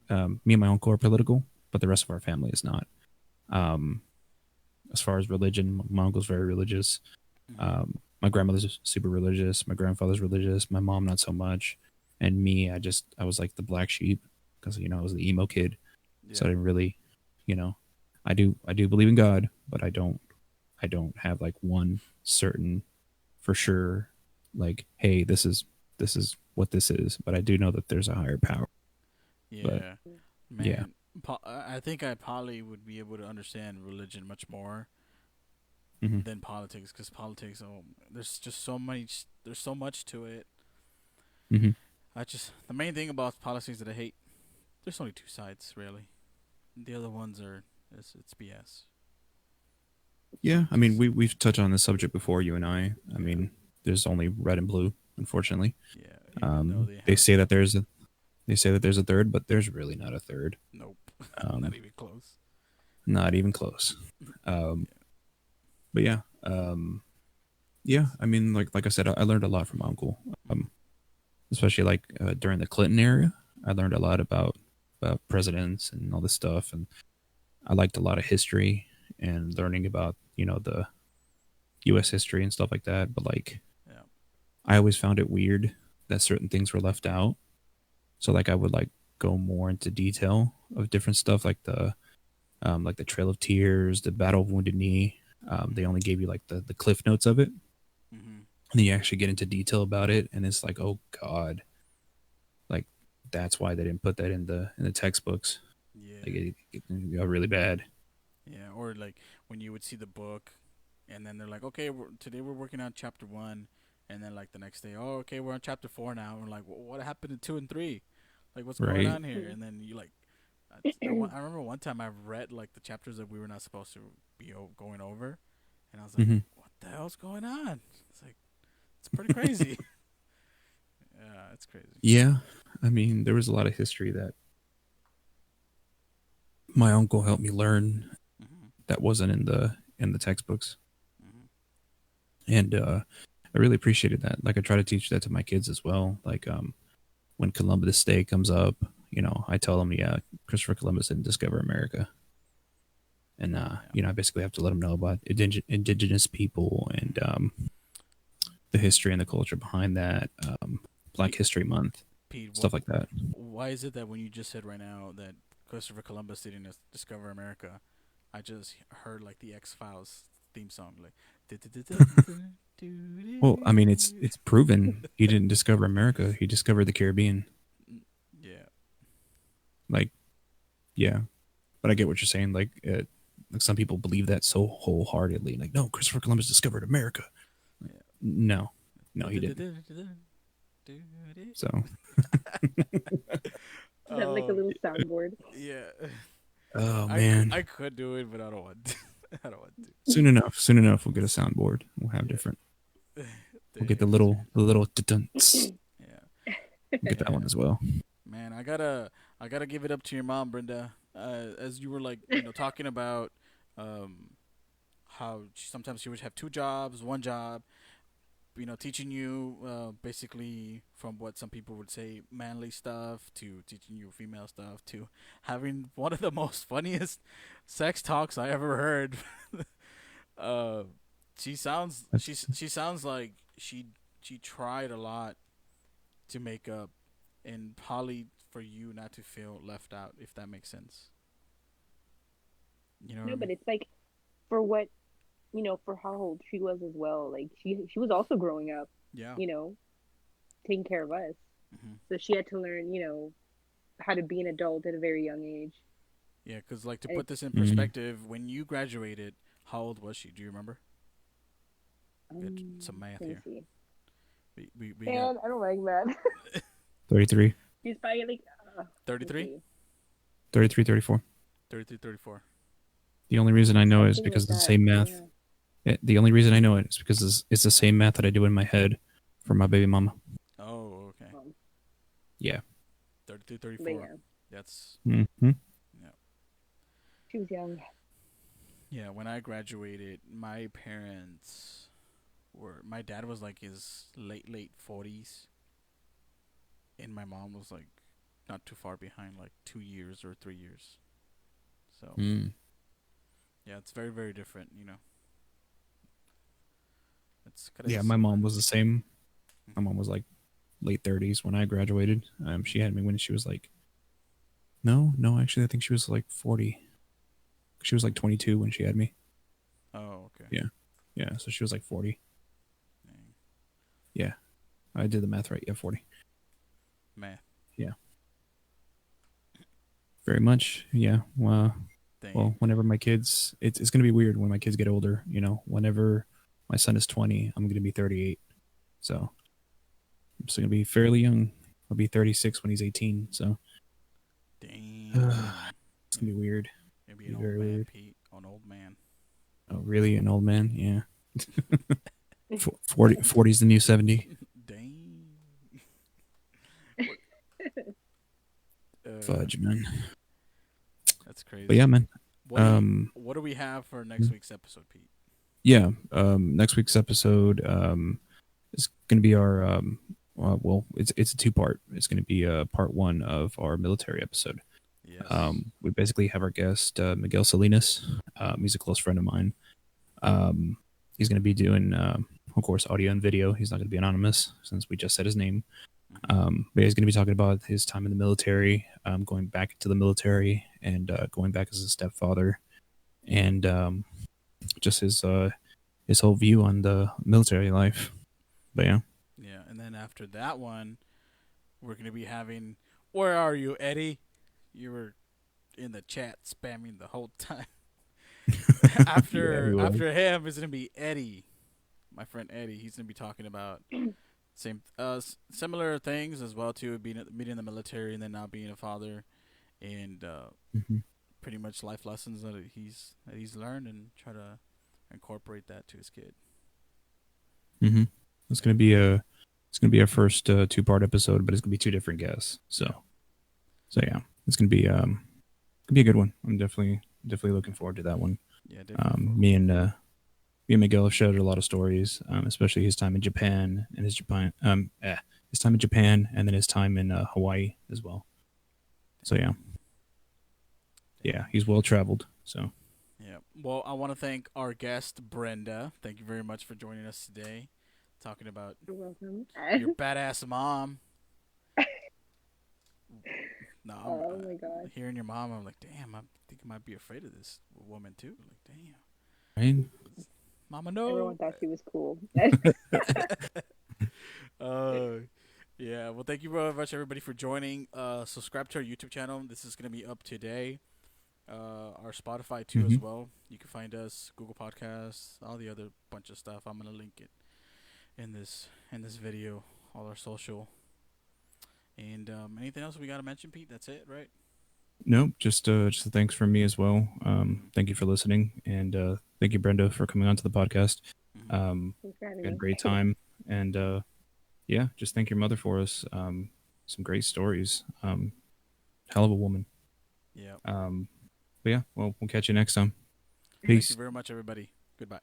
and my uncle are political, but the rest of our family is not. Um, as far as religion, my uncle's very religious. Mm-hmm. My grandmother's super religious. My grandfather's religious. My mom not so much. And me, I was like the black sheep because I was the emo kid, so Yeah. I didn't really, you know, I do believe in God, but I don't have like one certain for sure like, hey, this is what this is, but I do know that there's a higher power. But Yeah. yeah. Man, I think I probably would be able to understand religion much more Hmm. than politics, because politics, oh, there's just so much. There's so much to it. Hmm. The main thing about politics that I hate. There's only two sides, really. The other ones are it's BS. Yeah, I mean, Just we've touched on this subject before, you and I. I yeah, mean, there's only red and blue, unfortunately. yeah. Even though they They have say that there's a third, but there's really not a third. nope, not Um, even close. Not even close. But yeah, yeah. I mean, like I said, I learned a lot from my uncle, especially like during the Clinton era. I learned a lot about presidents and all this stuff, and I liked a lot of history and learning about the U.S. history and stuff like that. But like, Yeah. I always found it weird that certain things were left out. So like, I would like go more into detail of different stuff, like the like the Trail of Tears, the Battle of Wounded Knee. They only gave you like the cliff notes of it, Mm-hmm. and then you actually get into detail about it, and it's like, oh god, like that's why they didn't put that in the textbooks. Like Yeah. it got really bad. Yeah. Or like when you would see the book, and then they're like, okay, today we're working on chapter one, and then like the next day, oh, okay, we're on chapter four now. And we're like, what happened to two and three? Like, what's going Right. on here? And then you like, I remember one time I read like the chapters that we were not supposed to be going over, and I was like, Hmm. what the hell's going on? It's like it's pretty crazy. Yeah, it's crazy. Yeah, I mean, there was a lot of history that my uncle helped me learn Mm-hmm. that wasn't in the textbooks, Mm-hmm. and I really appreciated that. Like I try to teach that to my kids as well. Like when Columbus Day comes up, I tell them, yeah, Christopher Columbus didn't discover America, and Yeah. I basically have to let them know about indigenous people and the history and the culture behind that. Black Pete, History Month, Pete, stuff like that. why is it that when you just said right now that Christopher Columbus didn't discover America, I just heard like the X Files theme song, like. Well, I mean, it's proven he didn't discover America. He discovered the Caribbean. Yeah. Like, yeah, but I get what you're saying. Like some people believe that so wholeheartedly. Like, no, Christopher Columbus discovered America. Yeah. No, no, he didn't. So, Have like a um. little soundboard. Yeah. oh I, c- man, I could do it, but I don't want to. I don't want soon enough, we'll get a soundboard. We'll have to. different. Yeah. We'll get the Dang, little dun-duns. yeah. We'll get that one Yeah. as well. Man, I gotta give it up to your mom, Brenda. As you were like, talking about, um, how sometimes she would have two jobs, one job, teaching you, basically from what some people would say manly stuff to teaching you female stuff to having one of the most funniest sex talks I ever heard. uh, she sounds like she tried a lot to make up, and probably for you not to feel left out, if that makes sense. You know what I No, mean? but it's like for what for how old she was as well. Like she was also growing up, Yeah. you know, taking care of us. Hmm. So she had to learn, how to be an adult at a very young age. Yeah, because like to And put it's this in Mm. perspective, when you graduated, how old was she? Do you remember? We got some math let me here. see. We got And I don't like that. 33, She's probably like let me 33, see. 33, 34. 33, 34. The only reason I know it is Something because like of the that. same math. Yeah. The only reason I know it is because it's the same math that I do in my head for my baby mama. Oh, okay. Um, Yeah. 33, but 34. yeah, That's Hmm. yeah. she was young. Yeah, when I graduated, my parents were my dad was like his late 40s, and my mom was like not too far behind, like 2 years or 3 years. So Mm. yeah, it's very very different. It's Yeah, crazy. my mom was the same. My Hmm. mom was like late 30s when I graduated. She Hmm. had me when she was like, no, actually, I think she was like 40. She was like 22 when she had me. Oh, okay. Yeah. Yeah. So she was like 40. Dang. Yeah. I did the math right. Yeah, 40. Man, Yeah. Very much. Yeah. dang. Well, whenever my kids, it's going to be weird when my kids get older. Whenever my son is 20, I'm going to be 38. So I'm still going to be fairly young. I'll be 36 when he's 18. So Dang. it's going to be weird. Maybe Be an old very man, weird. Pete. An old man. Oh, really? An old man? Yeah. 40 is the new 70. Dang. What? Uh, Fudge, man. that's But yeah, crazy. man. What Um, What do we have for next week's episode, Pete? yeah. Next week's episode is going to be our well, it's a two-part. It's going to be part one of our military episode. Yes. We basically have our guest Miguel Salinas. He's a close friend of mine. Um, he's going to be doing, of course, audio and video. He's not going to be anonymous since we just said his name. Hmm. But he's going to be talking about his time in the military, going back into the military and going back as a stepfather, and just his whole view on the military life. But yeah. Yeah, and then after that one, we're gonna be having. Where are you, Eddie? You were in the chat spamming the whole time. Yeah, he after was. after him is gonna be Eddie, my friend Eddie. He's gonna be talking about similar things as well too, being in the military and then now being a father, and Hmm. pretty much life lessons that he's learned and try to incorporate that to his kid. Hmm. It's gonna be a it's gonna be our first two-part episode, but it's gonna be two different guests. Yeah, So yeah, it's gonna be a good one. I'm definitely looking forward to that one. yeah, definitely Um, forward. me and uh, me and Miguel have shared a lot of stories, especially his time in Japan and his time in Japan and then his time in Hawaii as well. So Damn, yeah, damn. yeah, he's well traveled. So Yeah. Well, I want to thank our guest Brenda. Thank you very much for joining us today, talking about You're welcome. your badass mom. No, I'm Oh my gosh. hearing your mom. I'm like, damn. I think I might be afraid of this woman too. Like, damn, right. mama, no. Everyone thought she was cool. uh, yeah. Well, thank you very much, everybody, for joining. Subscribe to our YouTube channel. This is gonna be up today. Our Spotify too Hmm. as well. You can find us Google Podcasts, all the other bunch of stuff. I'm gonna link it in this video, all our social. And anything else we gotta mention, Pete? That's it, right? Nope, just a thanks from me as well. Thank you for listening, and thank you, Brenda, for coming onto the podcast. Mm-hmm. Thanks for We having had a me. great time, and yeah, just thank your mother for us. Some great stories. Hell of a woman. Yeah. But yeah, well, we'll catch you next time. Thank you Peace. very much, everybody. Goodbye.